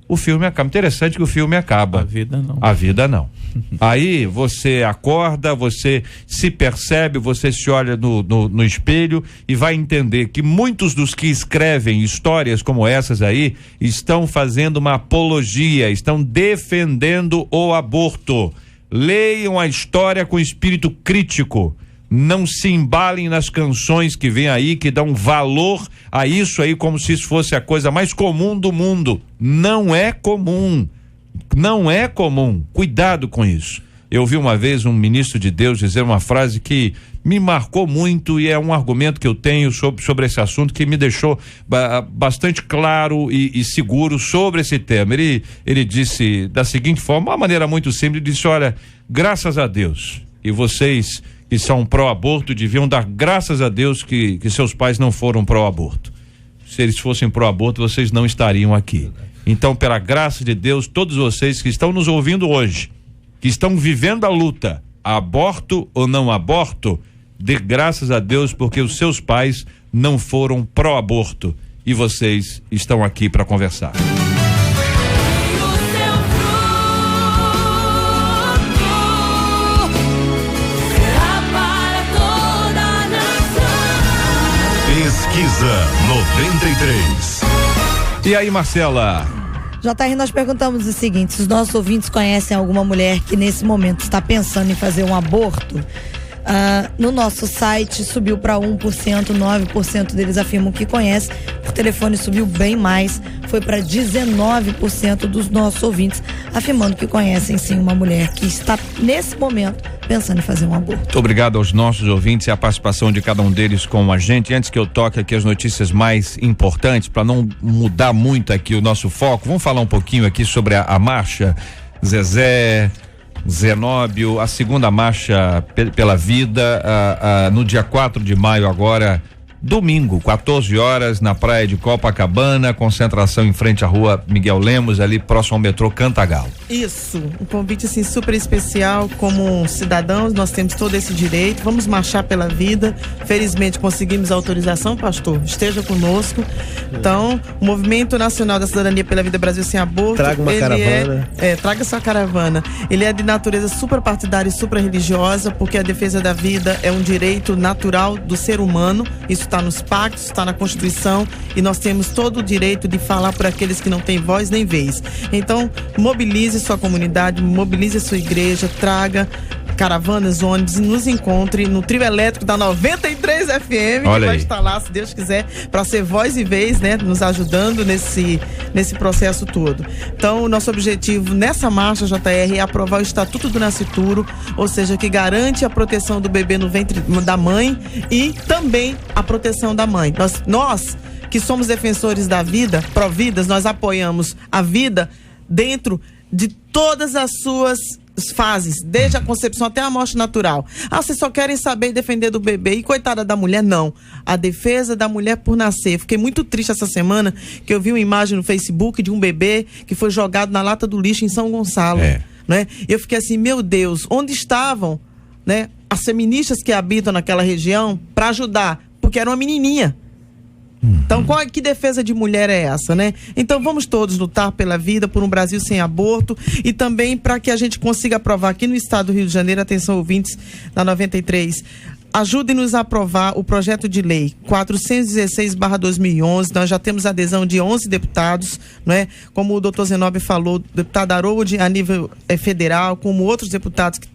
Speaker 3: O filme acaba. Interessante que o filme acaba.
Speaker 5: A vida não.
Speaker 3: A vida não. Aí você acorda, você se percebe, você se olha no espelho e vai entender que muitos dos que escrevem histórias como essas aí estão fazendo uma apologia, estão defendendo o aborto. Leiam a história com espírito crítico. Não se embalem nas canções que vem aí, que dão valor a isso aí como se isso fosse a coisa mais comum do mundo. Não é comum. Não é comum. Cuidado com isso. Eu vi uma vez um ministro de Deus dizer uma frase que me marcou muito e é um argumento que eu tenho sobre esse assunto que me deixou bastante claro e seguro sobre esse tema. Ele disse da seguinte forma, uma maneira muito simples, disse: olha, graças a Deus, e vocês que são pró-aborto deviam dar graças a Deus que seus pais não foram pró-aborto. Se eles fossem pró-aborto, vocês não estariam aqui. Então, pela graça de Deus, todos vocês que estão nos ouvindo hoje, que estão vivendo a luta, aborto ou não aborto, dê graças a Deus porque os seus pais não foram pró-aborto e vocês estão aqui para conversar.
Speaker 1: Pesquisa 93.
Speaker 3: E aí, Marcela?
Speaker 9: JR, nós perguntamos o seguinte: se os nossos ouvintes conhecem alguma mulher que nesse momento está pensando em fazer um aborto, no nosso site subiu para 1%, 9% deles afirmam que conhece. Por telefone subiu bem mais, foi para 19% dos nossos ouvintes afirmando que conhecem sim uma mulher que está nesse momento pensando em fazer um aborto.
Speaker 3: Muito obrigado aos nossos ouvintes e a participação de cada um deles com a gente. Antes que eu toque aqui as notícias mais importantes, para não mudar muito aqui o nosso foco, vamos falar um pouquinho aqui sobre a marcha Zezé, Zenóbio, a segunda marcha pela vida, no dia 4 de maio agora, domingo, 14 horas, na praia de Copacabana, concentração em frente à rua Miguel Lemos, ali próximo ao metrô Cantagalo.
Speaker 6: Isso, um convite assim super especial. Como cidadãos, nós temos todo esse direito, vamos marchar pela vida. Felizmente conseguimos a autorização, pastor, esteja conosco. Então, o Movimento Nacional da Cidadania pela Vida Brasil Sem Aborto,
Speaker 8: traga uma caravana.
Speaker 6: Traga sua caravana. Ele é de natureza suprapartidária e suprarreligiosa, porque a defesa da vida é um direito natural do ser humano. Isso está nos pactos, está na Constituição, e nós temos todo o direito de falar por aqueles que não têm voz nem vez. Então, mobilize sua comunidade, mobilize sua igreja, traga caravanas, ônibus, e nos encontre no trio elétrico da 93 FM,
Speaker 3: Olha
Speaker 6: que vai
Speaker 3: aí.
Speaker 6: estar lá, se Deus quiser, para ser voz e vez, né, nos ajudando nesse processo todo. Então, o nosso objetivo nessa marcha, JR, é aprovar o Estatuto do Nascituro, ou seja, que garante a proteção do bebê no ventre da mãe e também a proteção da mãe. Nós que somos defensores da vida, pró-vidas, nós apoiamos a vida dentro de todas as suas fases, desde a concepção até a morte natural. Vocês só querem saber e defender do bebê, e coitada da mulher, não. A defesa da mulher por nascer. Fiquei muito triste essa semana que eu vi uma imagem no Facebook de um bebê que foi jogado na lata do lixo em São Gonçalo, né? Eu fiquei assim, meu Deus, onde estavam, né, as feministas que habitam naquela região para ajudar? Porque era uma menininha. Então, que defesa de mulher é essa, né? Então, vamos todos lutar pela vida, por um Brasil sem aborto, e também para que a gente consiga aprovar aqui no estado do Rio de Janeiro, atenção ouvintes da 93, ajudem-nos a aprovar o projeto de lei 416/2011. Nós já temos adesão de 11 deputados, não é? Como o doutor Zenóbio falou, o deputado Harold a nível federal, como outros deputados que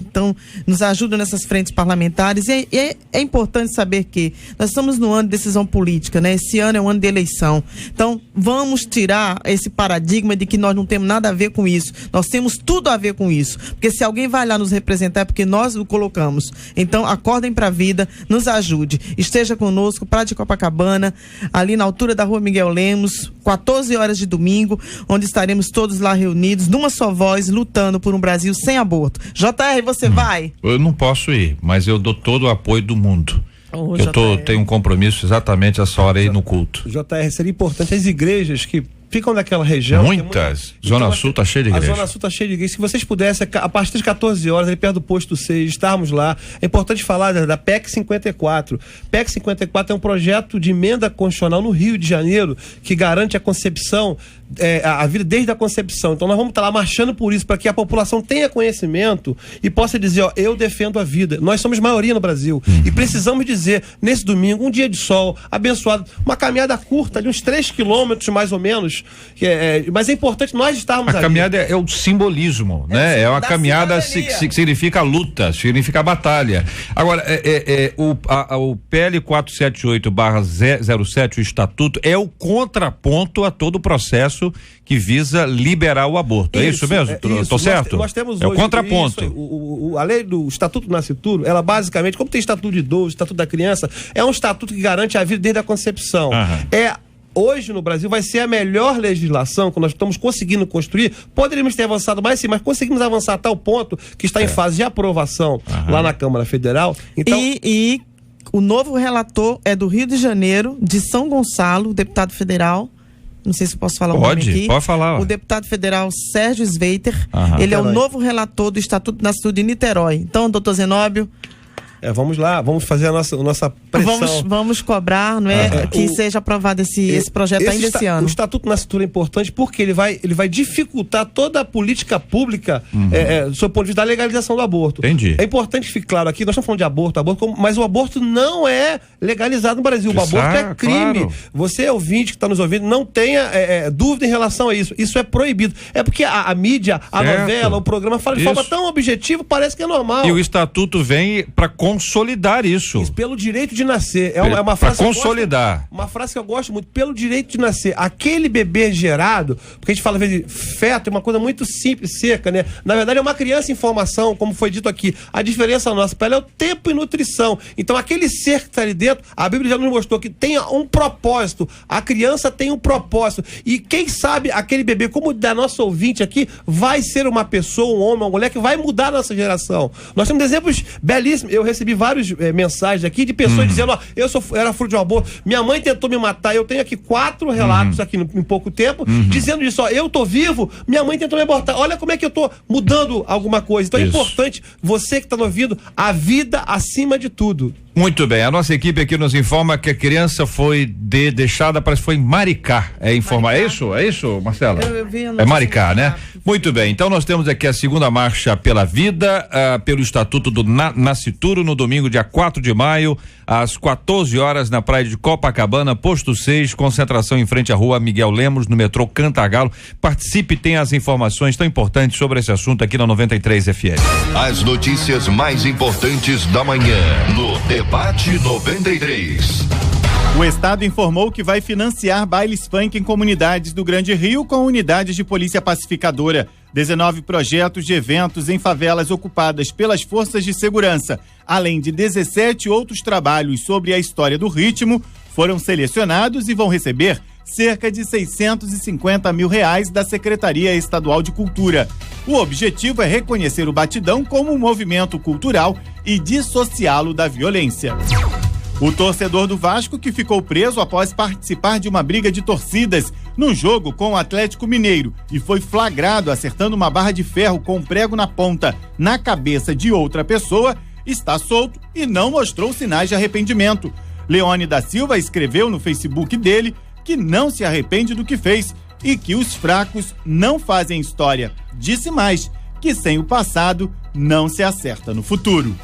Speaker 6: nos ajudam nessas frentes parlamentares. E é importante saber que nós estamos no ano de decisão política, né? Esse ano é um ano de eleição. Então, vamos tirar esse paradigma de que nós não temos nada a ver com isso. Nós temos tudo a ver com isso. Porque se alguém vai lá nos representar é porque nós o colocamos. Então, acordem para a vida, nos ajude. Esteja conosco, Praia de Copacabana, ali na altura da rua Miguel Lemos, 14 horas de domingo, onde estaremos todos lá reunidos, numa só voz, lutando por um Brasil sem aborto. JR, você vai?
Speaker 3: Eu não posso ir, mas eu dou todo o apoio do mundo. Eu tenho um compromisso exatamente essa hora aí no culto.
Speaker 8: JR, seria importante as igrejas que ficam naquela região.
Speaker 3: Muitas. Zona Sul tá cheia de igreja.
Speaker 8: A Zona Sul tá cheia de igreja. Se vocês pudessem, a partir das 14 horas, ali perto do posto 6, estarmos lá. É importante falar da PEC 54. PEC 54 é um projeto de emenda constitucional no Rio de Janeiro que garante a concepção, a vida desde a concepção. Então nós vamos estar lá marchando por isso, para que a população tenha conhecimento e possa dizer, ó, eu defendo a vida. Nós somos maioria no Brasil e precisamos dizer, nesse domingo, um dia de sol abençoado, uma caminhada curta, de uns 3 quilômetros mais ou menos, mas é importante nós estarmos ali.
Speaker 3: A caminhada é o simbolismo, né? É uma caminhada que significa luta, significa batalha. Agora, o PL 478/07, o estatuto, é o contraponto a todo o processo que visa liberar o aborto. É isso mesmo? Estou certo?
Speaker 8: Nós temos
Speaker 3: hoje, o contraponto.
Speaker 8: A lei do Estatuto do Nascituro, ela basicamente, como tem Estatuto de Idoso, Estatuto da Criança, é um estatuto que garante a vida desde a concepção. Hoje no Brasil vai ser a melhor legislação que nós estamos conseguindo construir. Poderíamos ter avançado mais, sim, mas conseguimos avançar a tal ponto que está em fase de aprovação lá na Câmara Federal. Então,
Speaker 6: e o novo relator é do Rio de Janeiro, de São Gonçalo, deputado federal. Não sei se eu posso falar o nome aqui.
Speaker 3: Pode falar.
Speaker 6: O deputado federal Sérgio Sveiter. Ele é o novo relator do Estatuto do Nascituro de Niterói. Então, doutor Zenóbio,
Speaker 8: vamos lá, vamos fazer a nossa pressão.
Speaker 6: Vamos cobrar, não é? Que seja aprovado esse projeto ainda esse ano.
Speaker 8: O Estatuto do Nascituro é importante porque ele vai dificultar toda a política pública sob o ponto de vista da legalização do aborto.
Speaker 3: Entendi.
Speaker 8: É importante que fique claro aqui, nós estamos falando de aborto, mas o aborto não é legalizado no Brasil. O aborto é crime. Claro. Você, ouvinte que está nos ouvindo, não tenha dúvida em relação a isso. Isso é proibido. É porque a mídia, a novela, o programa fala de forma tão objetiva, parece que é normal.
Speaker 3: E o Estatuto vem para consolidar isso.
Speaker 8: Pelo direito de nascer. É uma frase
Speaker 3: pra consolidar.
Speaker 8: Uma frase que eu gosto muito. Pelo direito de nascer. Aquele bebê gerado, porque a gente fala às vezes feto, é uma coisa muito simples, seca, né? Na verdade é uma criança em formação, como foi dito aqui. A diferença nossa para ela é o tempo e nutrição. Então aquele ser que está ali dentro, a Bíblia já nos mostrou que tem um propósito. A criança tem um propósito. E quem sabe aquele bebê, como da nossa ouvinte aqui, vai ser uma pessoa, um homem, uma mulher que vai mudar a nossa geração. Nós temos exemplos belíssimos. Eu recebi várias mensagens aqui de pessoas dizendo, ó, era fruto de um aborto, minha mãe tentou me matar, eu tenho aqui 4 relatos aqui em pouco tempo, dizendo isso, ó, eu tô vivo, minha mãe tentou me abortar, olha como é que eu tô mudando alguma coisa. Então é importante, você que tá no ouvido, a vida acima de tudo.
Speaker 3: Muito bem, a nossa equipe aqui nos informa que a criança foi deixada, parece que foi em Maricá. É isso, Marcela?
Speaker 6: Eu vi
Speaker 3: é Maricá, né? Muito bem, então nós temos aqui a segunda marcha pela vida, pelo Estatuto do Nascituro, no domingo, dia 4 de maio, às 14 horas, na praia de Copacabana, posto 6, concentração em frente à rua Miguel Lemos, no metrô Cantagalo. Participe e tenha as informações tão importantes sobre esse assunto aqui na 93 FM.
Speaker 1: As notícias mais importantes da manhã, no Debate 93.
Speaker 10: O Estado informou que vai financiar bailes funk em comunidades do Grande Rio com unidades de polícia pacificadora. 19 projetos de eventos em favelas ocupadas pelas forças de segurança, além de 17 outros trabalhos sobre a história do ritmo, foram selecionados e vão receber cerca de R$650 mil da Secretaria Estadual de Cultura. O objetivo é reconhecer o batidão como um movimento cultural e dissociá-lo da violência. O torcedor do Vasco, que ficou preso após participar de uma briga de torcidas no jogo com o Atlético Mineiro e foi flagrado acertando uma barra de ferro com um prego na ponta na cabeça de outra pessoa, está solto e não mostrou sinais de arrependimento. Leone da Silva escreveu no Facebook dele que não se arrepende do que fez e que os fracos não fazem história. Disse mais, que sem o passado não se acerta no futuro.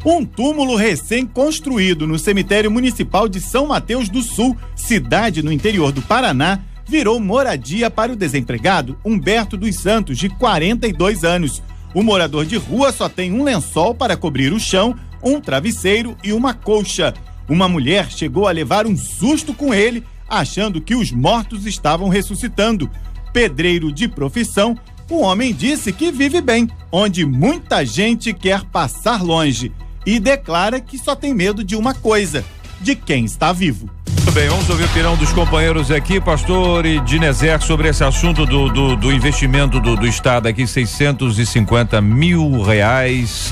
Speaker 10: Um túmulo recém-construído no cemitério municipal de São Mateus do Sul, cidade no interior do Paraná, virou moradia para o desempregado Humberto dos Santos, de 42 anos. O morador de rua só tem um lençol para cobrir o chão, um travesseiro e uma colcha. Uma mulher chegou a levar um susto com ele, achando que os mortos estavam ressuscitando. Pedreiro de profissão, o homem disse que vive bem, onde muita gente quer passar longe. E declara que só tem medo de uma coisa, de quem está vivo.
Speaker 3: Muito bem, vamos ouvir a opinião dos companheiros aqui, pastor Dinezer, sobre esse assunto do investimento do Estado aqui, R$650 mil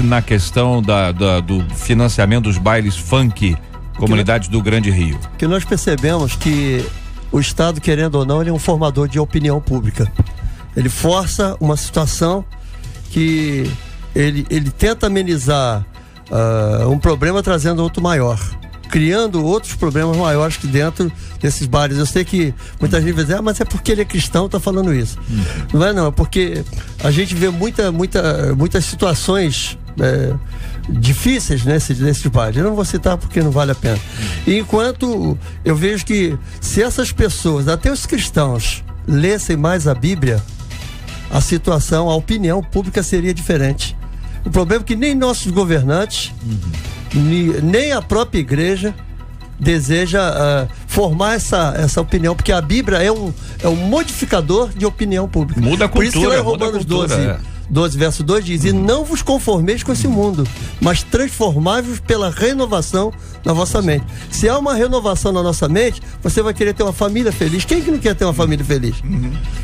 Speaker 3: na questão do financiamento dos bailes funk, comunidades do Grande Rio.
Speaker 7: Que nós percebemos que o Estado, querendo ou não, ele é um formador de opinião pública. Ele força uma situação que ele tenta amenizar um problema trazendo outro maior, criando outros problemas maiores que dentro desses bares. Eu sei que muita gente vai dizer, mas é porque ele é cristão, tá falando isso. Não é não, é porque a gente vê muitas situações difíceis nesses bares. Eu não vou citar porque não vale a pena. E enquanto eu vejo que se essas pessoas, até os cristãos, lessem mais a Bíblia, a situação, a opinião pública seria diferente. O problema é que nem nossos governantes, nem a própria igreja deseja formar essa opinião, porque a Bíblia é um modificador de opinião pública.
Speaker 3: Muda a cultura.
Speaker 7: Por isso que lá em Romanos 12, verso 2 diz, e não vos conformeis com esse mundo, mas transformai-vos pela renovação da vossa mente. Se há uma renovação na nossa mente, você vai querer ter uma família feliz. Quem que não quer ter uma família feliz?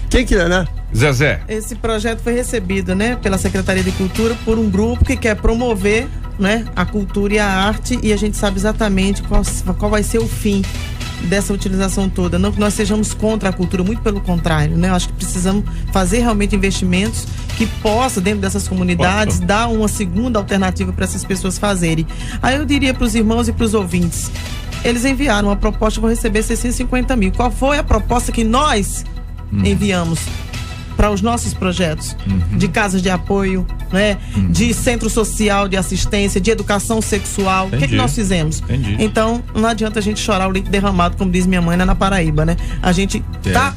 Speaker 7: Quem quer, né?
Speaker 3: Zezé.
Speaker 6: Esse projeto foi recebido, né, pela Secretaria de Cultura por um grupo que quer promover, né, a cultura e a arte, e a gente sabe exatamente qual vai ser o fim dessa utilização toda. Não que nós sejamos contra a cultura, muito pelo contrário, né? Eu acho que precisamos fazer realmente investimentos que possa, dentro dessas comunidades, dar uma segunda alternativa para essas pessoas fazerem. Aí eu diria para os irmãos e para os ouvintes, eles enviaram uma proposta, vão receber 650 mil. Qual foi a proposta que nós enviamos para os nossos projetos de casas de apoio, né? De centro social de assistência, de educação sexual? O que nós fizemos? Então, não adianta a gente chorar o leite derramado, como diz minha mãe, né, na Paraíba, né? A gente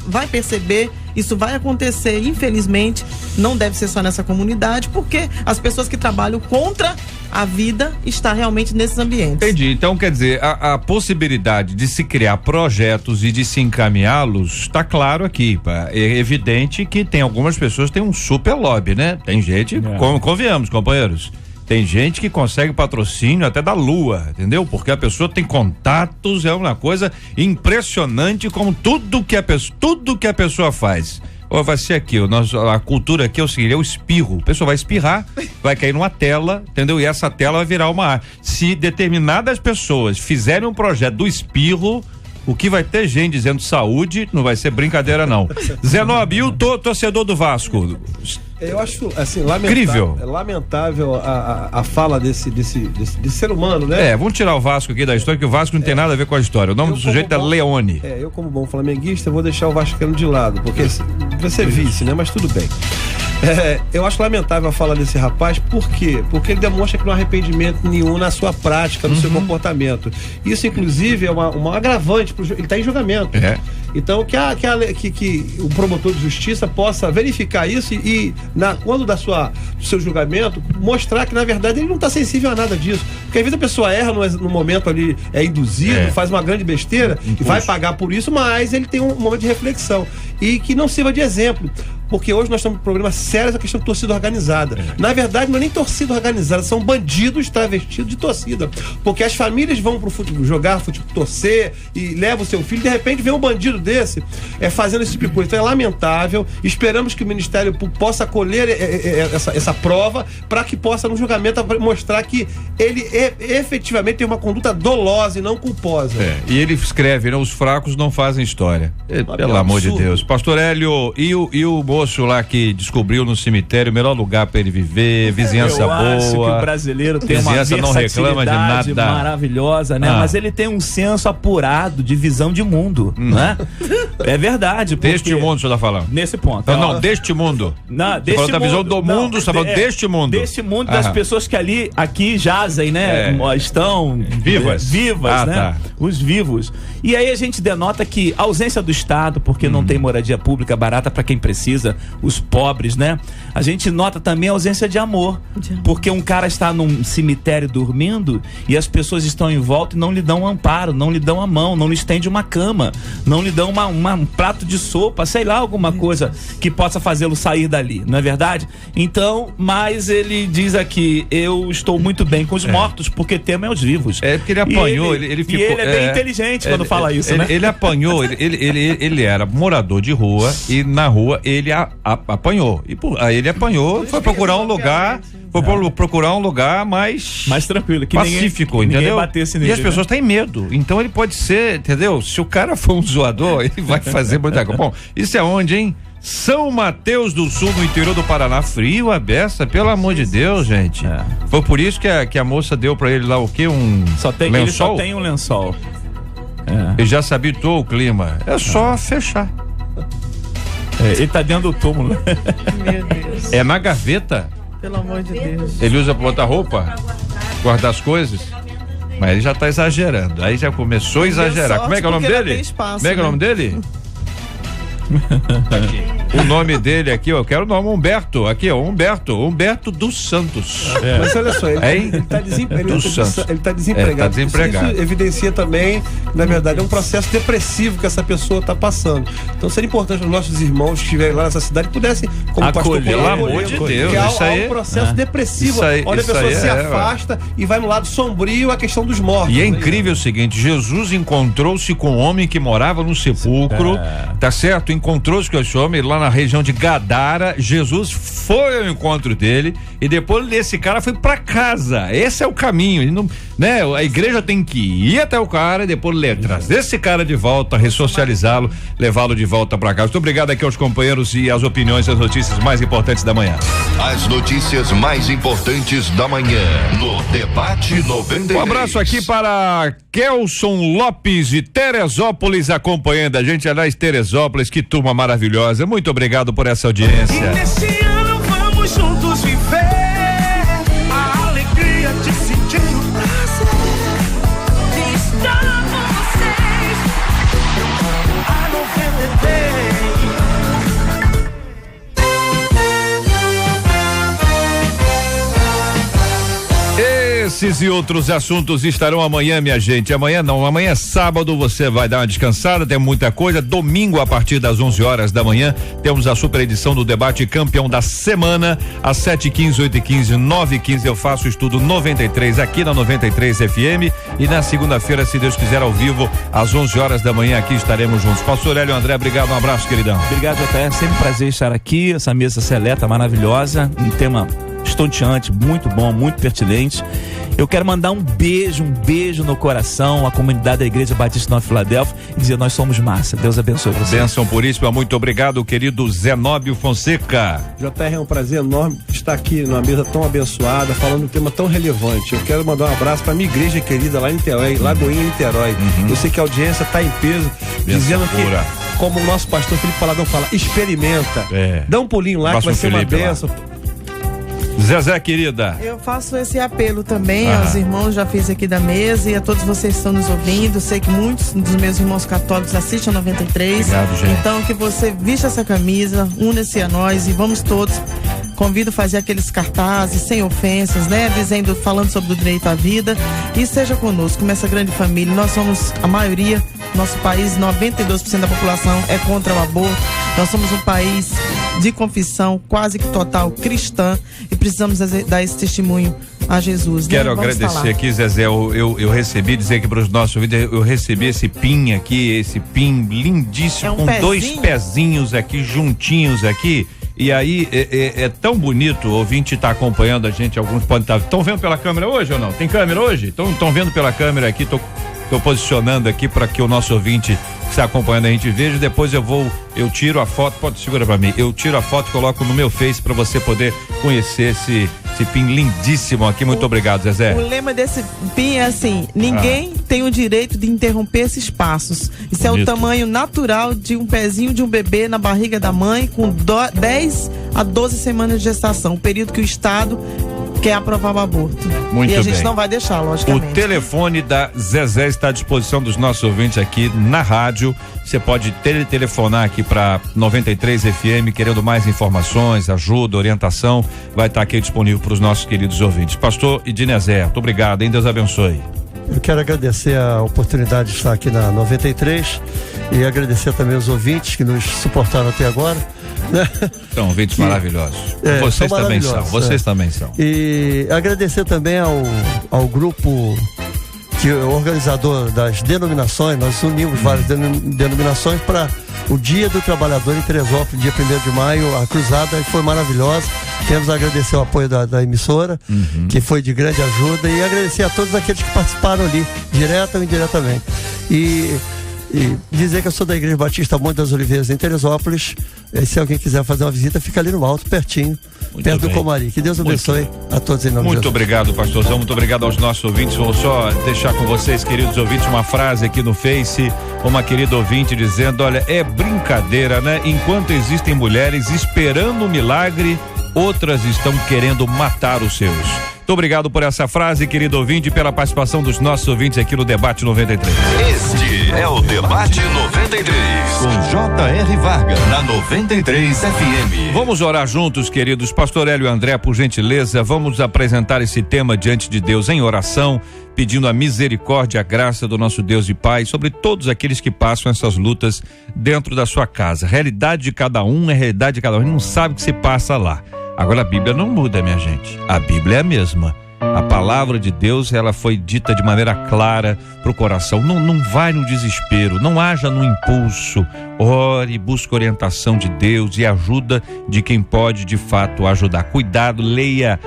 Speaker 6: vai perceber, isso vai acontecer, infelizmente, não deve ser só nessa comunidade, porque as pessoas que trabalham contra a vida está realmente nesses ambientes.
Speaker 3: Entendi. Então, quer dizer, a possibilidade de se criar projetos e de se encaminhá-los está claro aqui. É evidente que tem algumas pessoas que têm um super lobby, né? Tem gente, convenhamos, companheiros, tem gente que consegue patrocínio até da Lua, entendeu? Porque a pessoa tem contatos, é uma coisa impressionante como tudo que a pessoa faz. Ou vai ser aqui, a cultura aqui é o seguinte, é o espirro. A pessoa vai espirrar, vai cair numa tela, entendeu? E essa tela vai virar uma arte. Se determinadas pessoas fizerem um projeto do espirro, o que vai ter gente dizendo saúde, não vai ser brincadeira não. Zenob, e o torcedor do Vasco?
Speaker 8: Eu acho, assim, lamentável a fala desse ser humano, né?
Speaker 3: Vamos tirar o Vasco aqui da história, que o Vasco não tem nada a ver com a história. O nome do sujeito é Leone.
Speaker 8: Eu, como bom flamenguista, vou deixar o vascaíno de lado, porque vai ser vice, né? Mas tudo bem. Eu acho lamentável a fala desse rapaz, por quê? Porque ele demonstra que não há arrependimento nenhum na sua prática, no seu comportamento. Isso, inclusive, é uma agravante, ele está em julgamento. Então, que o promotor de justiça possa verificar isso e quando do seu julgamento, mostrar que, na verdade, ele não está sensível a nada disso. Porque às vezes a pessoa erra no momento ali, é induzido, faz uma grande besteira e vai pagar por isso, mas ele tem um momento de reflexão. E que não sirva de exemplo. Porque hoje nós estamos com um problema sério, a questão de torcida organizada. Na verdade, não é nem torcida organizada, são bandidos travestidos de torcida. Porque as famílias vão pro futebol, jogar futebol, torcer e levam o seu filho, de repente vem um bandido desse fazendo esse tipo de coisa. Então é lamentável. Esperamos que o Ministério Público possa acolher essa prova para que possa, no julgamento, mostrar que ele efetivamente tem uma conduta dolosa e não culposa.
Speaker 3: E ele escreve, né? Os fracos não fazem história. Pelo amor de Deus. Pastor Hélio, e o moço lá que descobriu no cemitério o melhor lugar para ele viver, vizinhança boa. Eu acho que
Speaker 5: o brasileiro tem uma versatilidade maravilhosa, né? Mas ele tem um senso apurado de visão de mundo, né? É verdade.
Speaker 3: Deste mundo, o senhor tá falando?
Speaker 5: Nesse ponto.
Speaker 3: Não, deste mundo.
Speaker 5: Não,
Speaker 3: deste mundo. Da visão do mundo, você tá falando deste mundo.
Speaker 5: Deste mundo, das pessoas que aqui jazem, né? Estão vivas, né? Tá. Os vivos. E aí a gente denota que a ausência do Estado, porque não tem moradia pública barata para quem precisa, os pobres, né? A gente nota também a ausência de amor, porque um cara está num cemitério dormindo e as pessoas estão em volta e não lhe dão um amparo, não lhe dão a mão, não lhe estende uma cama, não lhe dão um prato de sopa, sei lá, alguma coisa que possa fazê-lo sair dali, não é verdade? Então, mas ele diz aqui, eu estou muito bem com os mortos, porque temo é os vivos.
Speaker 3: É porque ele apanhou, ele ficou...
Speaker 5: E ele é bem inteligente quando fala isso, né?
Speaker 3: Ele apanhou, ele era morador de rua e na rua ele apanhou. E aí ele apanhou, foi procurar um lugar Foi procurar um lugar mais
Speaker 5: tranquilo, que
Speaker 3: pacífico,
Speaker 5: ninguém
Speaker 3: entendeu?
Speaker 5: batesse nele,
Speaker 3: e as pessoas têm medo. Então ele pode ser, entendeu? Se o cara for um zoador, ele vai fazer muita coisa. Bom, isso é onde, hein? São Mateus do Sul, no interior do Paraná. Frio a beça, pelo amor de Deus, gente. Foi por isso que a moça deu pra ele lá o quê? Um lençol?
Speaker 5: Ele só tem um lençol.
Speaker 3: Ele já se habituou o clima. É só fechar.
Speaker 5: Ele tá dentro do túmulo.
Speaker 6: Meu Deus.
Speaker 3: É na gaveta?
Speaker 6: Pelo amor de Deus.
Speaker 3: Ele usa pra botar roupa? Guardar as coisas? Mas ele já tá exagerando. Aí já começou a exagerar. Como é que é o nome dele? Como é que é o nome dele? Aqui. O nome dele aqui, eu quero o nome Humberto. Aqui, ó, Humberto dos Santos.
Speaker 8: Mas olha só, ele tá desempregado. Isso evidencia também, na verdade, é um processo depressivo que essa pessoa está passando. Então seria importante para os nossos irmãos que estiverem lá nessa cidade pudessem, como o pastor,
Speaker 3: pelo amor de Deus,
Speaker 8: isso aí é um processo depressivo. Olha, a pessoa se afasta e vai no lado sombrio, a questão dos mortos.
Speaker 3: E é incrível o seguinte: Jesus encontrou-se com um homem que morava no sepulcro, tá certo? Encontrou-se com esse homem lá na região de Gadara. Jesus foi ao encontro dele e depois desse cara foi pra casa. Esse é o caminho. Ele não, né? A igreja tem que ir até o cara e depois trazer esse cara de volta, ressocializá-lo, levá-lo de volta pra casa. Muito obrigado aqui aos companheiros e as opiniões, as notícias mais importantes da manhã.
Speaker 1: As notícias mais importantes da manhã no Debate 93.
Speaker 3: Um abraço aqui para Kelson Lopes de Teresópolis acompanhando a gente. Aliás, Teresópolis, que turma maravilhosa. Muito obrigado por essa audiência.
Speaker 2: E nesse ano vamos juntos viver a alegria de sentir o prazer de estar com vocês. A 93.
Speaker 3: Esses e outros assuntos estarão amanhã, minha gente. Amanhã não, amanhã é sábado, você vai dar uma descansada, tem muita coisa. Domingo, a partir das 11 horas da manhã, temos a super edição do debate campeão da semana, às 7h15, 8h15, 9h15. Eu faço o estudo 93 aqui na 93 FM e na segunda-feira, se Deus quiser, ao vivo, às 11 horas da manhã, aqui estaremos juntos. Pastor Hélio André, obrigado, um abraço, queridão.
Speaker 5: Obrigado, JR, sempre um prazer estar aqui, essa mesa seleta maravilhosa, um tema estonteante, muito bom, muito pertinente. Eu quero mandar um beijo no coração à comunidade da Igreja Batista Nova Filadélfia e dizer: nós somos massa. Deus abençoe você.
Speaker 3: Bênção puríssima, muito obrigado, querido Zenóbio Fonseca.
Speaker 8: JR, é um prazer enorme estar aqui numa mesa tão abençoada, falando um tema tão relevante. Eu quero mandar um abraço para minha igreja querida lá em Niterói, Lagoinha, Niterói. Eu sei que a audiência está em peso, dizendo que, como o nosso pastor Felipe Paladão fala, experimenta. Dá um pulinho lá que vai ser uma bênção.
Speaker 3: Zezé, querida.
Speaker 6: Eu faço esse apelo também aos irmãos, já fiz aqui da mesa, e a todos vocês que estão nos ouvindo. Sei que muitos dos meus irmãos católicos assistem a 93.
Speaker 3: Obrigado, gente.
Speaker 6: Então, que você vista essa camisa, una-se a nós e vamos todos. Convido a fazer aqueles cartazes sem ofensas, né? Falando sobre o direito à vida, e seja conosco, como essa grande família. Nós somos a maioria, nosso país, 92% da população é contra o aborto. Nós somos um país de confissão quase que total cristã e precisamos dar esse testemunho a Jesus.
Speaker 3: Quero agradecer aqui, Zezé, eu recebi, dizer aqui para os nossos ouvintes, eu recebi esse pin aqui, esse pin lindíssimo, com pezinho? 2 pezinhos aqui, juntinhos aqui. E aí é tão bonito, o ouvinte tá acompanhando a gente, alguns podem estar. Estão vendo pela câmera hoje ou não? Tem câmera hoje? Estão vendo pela câmera aqui, tô posicionando aqui para que o nosso ouvinte que está acompanhando a gente veja. Depois eu tiro a foto, pode segurar para mim. Eu tiro a foto e coloco no meu Face para você poder conhecer esse pin lindíssimo aqui. Muito obrigado, Zezé.
Speaker 6: O lema desse pin é assim: ninguém tem o direito de interromper esses passos. Isso é o tamanho natural de um pezinho de um bebê na barriga da mãe com 10 a 12 semanas de gestação, o período que o Estado quer aprovar o aborto.
Speaker 3: Muito
Speaker 6: e a gente
Speaker 3: bem.
Speaker 6: não vai deixar, logicamente.
Speaker 3: O telefone da Zezé está à disposição dos nossos ouvintes aqui na rádio. Você pode telefonar aqui para 93 FM, querendo mais informações, ajuda, orientação. Vai estar aqui disponível para os nossos queridos ouvintes. Pastor Idinezé, muito obrigado, hein? Deus abençoe.
Speaker 7: Eu quero agradecer a oportunidade de estar aqui na 93 e agradecer também os ouvintes que nos suportaram até agora. Né?
Speaker 3: São ouvintes maravilhosos. Vocês também são. Vocês também são.
Speaker 7: E agradecer também ao grupo que o organizador das denominações. Nós unimos várias denominações para o Dia do Trabalhador em Teresópolis, dia 1º de maio. A cruzada foi maravilhosa. Queremos agradecer o apoio da emissora, que foi de grande ajuda, e agradecer a todos aqueles que participaram ali, direta ou indiretamente. E dizer que eu sou da Igreja Batista Monte das Oliveiras, em Teresópolis. E se alguém quiser fazer uma visita, fica ali no alto, pertinho, perto do Comari. Que Deus abençoe a todos em nome de Jesus.
Speaker 3: Muito obrigado, pastorzão. Muito obrigado aos nossos ouvintes. Vou só deixar com vocês, queridos ouvintes, uma frase aqui no Face. Uma querida ouvinte dizendo: olha, é brincadeira, né? Enquanto existem mulheres esperando um milagre, outras estão querendo matar os seus. Muito obrigado por essa frase, querido ouvinte, e pela participação dos nossos ouvintes aqui no Debate 93.
Speaker 4: Este é o Debate 93.
Speaker 1: Com J.R. Varga, na 93 FM.
Speaker 3: Vamos orar juntos, queridos. Pastor Hélio e André, por gentileza, vamos apresentar esse tema diante de Deus em oração, pedindo a misericórdia, a graça do nosso Deus e Pai sobre todos aqueles que passam essas lutas dentro da sua casa. A realidade de cada um é a realidade de cada um. A gente não sabe o que se passa lá. Agora, a Bíblia não muda, minha gente. A Bíblia é a mesma. A palavra de Deus, ela foi dita de maneira clara para o coração. Não vai no desespero, não haja no impulso. Ore, busque orientação de Deus e ajuda de quem pode de fato ajudar. Cuidado, leia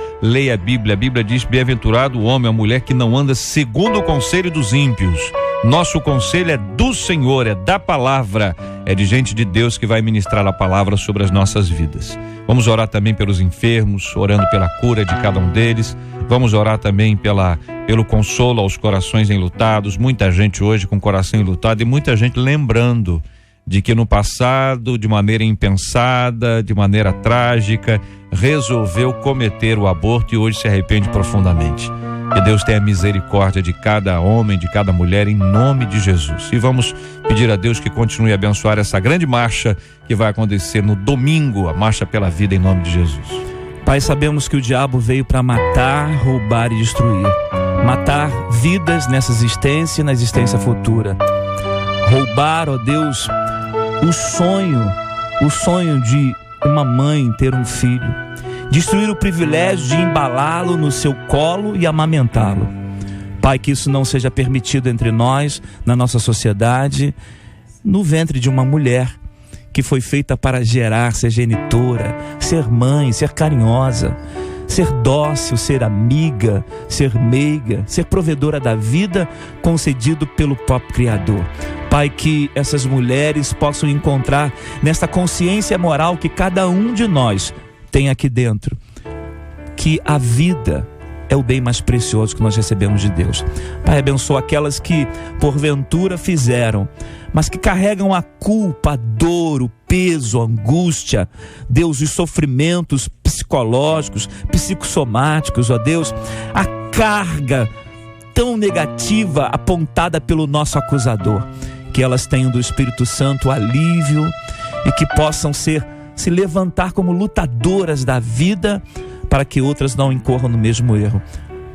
Speaker 3: a Bíblia. A Bíblia diz: bem-aventurado o homem, a mulher que não anda segundo o conselho dos ímpios. Nosso conselho é do Senhor, é da palavra, é de gente de Deus que vai ministrar a palavra sobre as nossas vidas. Vamos orar também pelos enfermos, orando pela cura de cada um deles. Vamos orar também pelo consolo aos corações enlutados. Muita gente hoje com o coração enlutado e muita gente lembrando de que no passado, de maneira impensada, de maneira trágica, resolveu cometer o aborto e hoje se arrepende profundamente. Que Deus tenha misericórdia de cada homem, de cada mulher, em nome de Jesus. E vamos pedir a Deus que continue a abençoar essa grande marcha que vai acontecer no domingo, a Marcha pela Vida, em nome de Jesus.
Speaker 5: Pai, sabemos que o diabo veio para matar, roubar e destruir. Matar vidas nessa existência e na existência futura. Roubar, ó Deus, o sonho de uma mãe ter um filho. Destruir o privilégio de embalá-lo no seu colo e amamentá-lo. Pai, que isso não seja permitido entre nós, na nossa sociedade, no ventre de uma mulher que foi feita para gerar, ser genitora, ser mãe, ser carinhosa, ser dócil, ser amiga, ser meiga, ser provedora da vida concedido pelo próprio Criador. Pai, que essas mulheres possam encontrar nessa consciência moral que cada um de nós tem aqui dentro, que a vida é o bem mais precioso que nós recebemos de Deus. Pai, abençoa aquelas que porventura fizeram, mas que carregam a culpa, a dor, o peso, a angústia, Deus, os sofrimentos psicológicos, psicossomáticos, ó Deus, a carga tão negativa apontada pelo nosso acusador, que elas tenham do Espírito Santo alívio e que possam se levantar como lutadoras da vida para que outras não incorram no mesmo erro.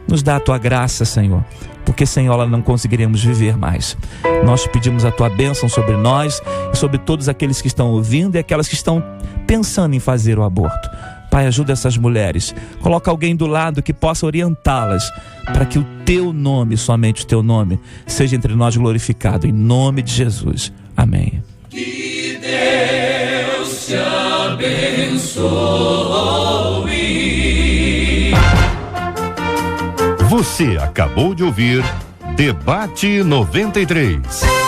Speaker 5: Nos dá a tua graça, Senhor, porque sem ela não conseguiremos viver mais. Nós pedimos a tua bênção sobre nós e sobre todos aqueles que estão ouvindo e aquelas que estão pensando em fazer o aborto. Pai, ajuda essas mulheres, coloca alguém do lado que possa orientá-las para que o teu nome, somente o teu nome, seja entre nós glorificado, em nome de Jesus. Amém.
Speaker 2: Que Deus te abençoe.
Speaker 1: Você acabou de ouvir Debate 93.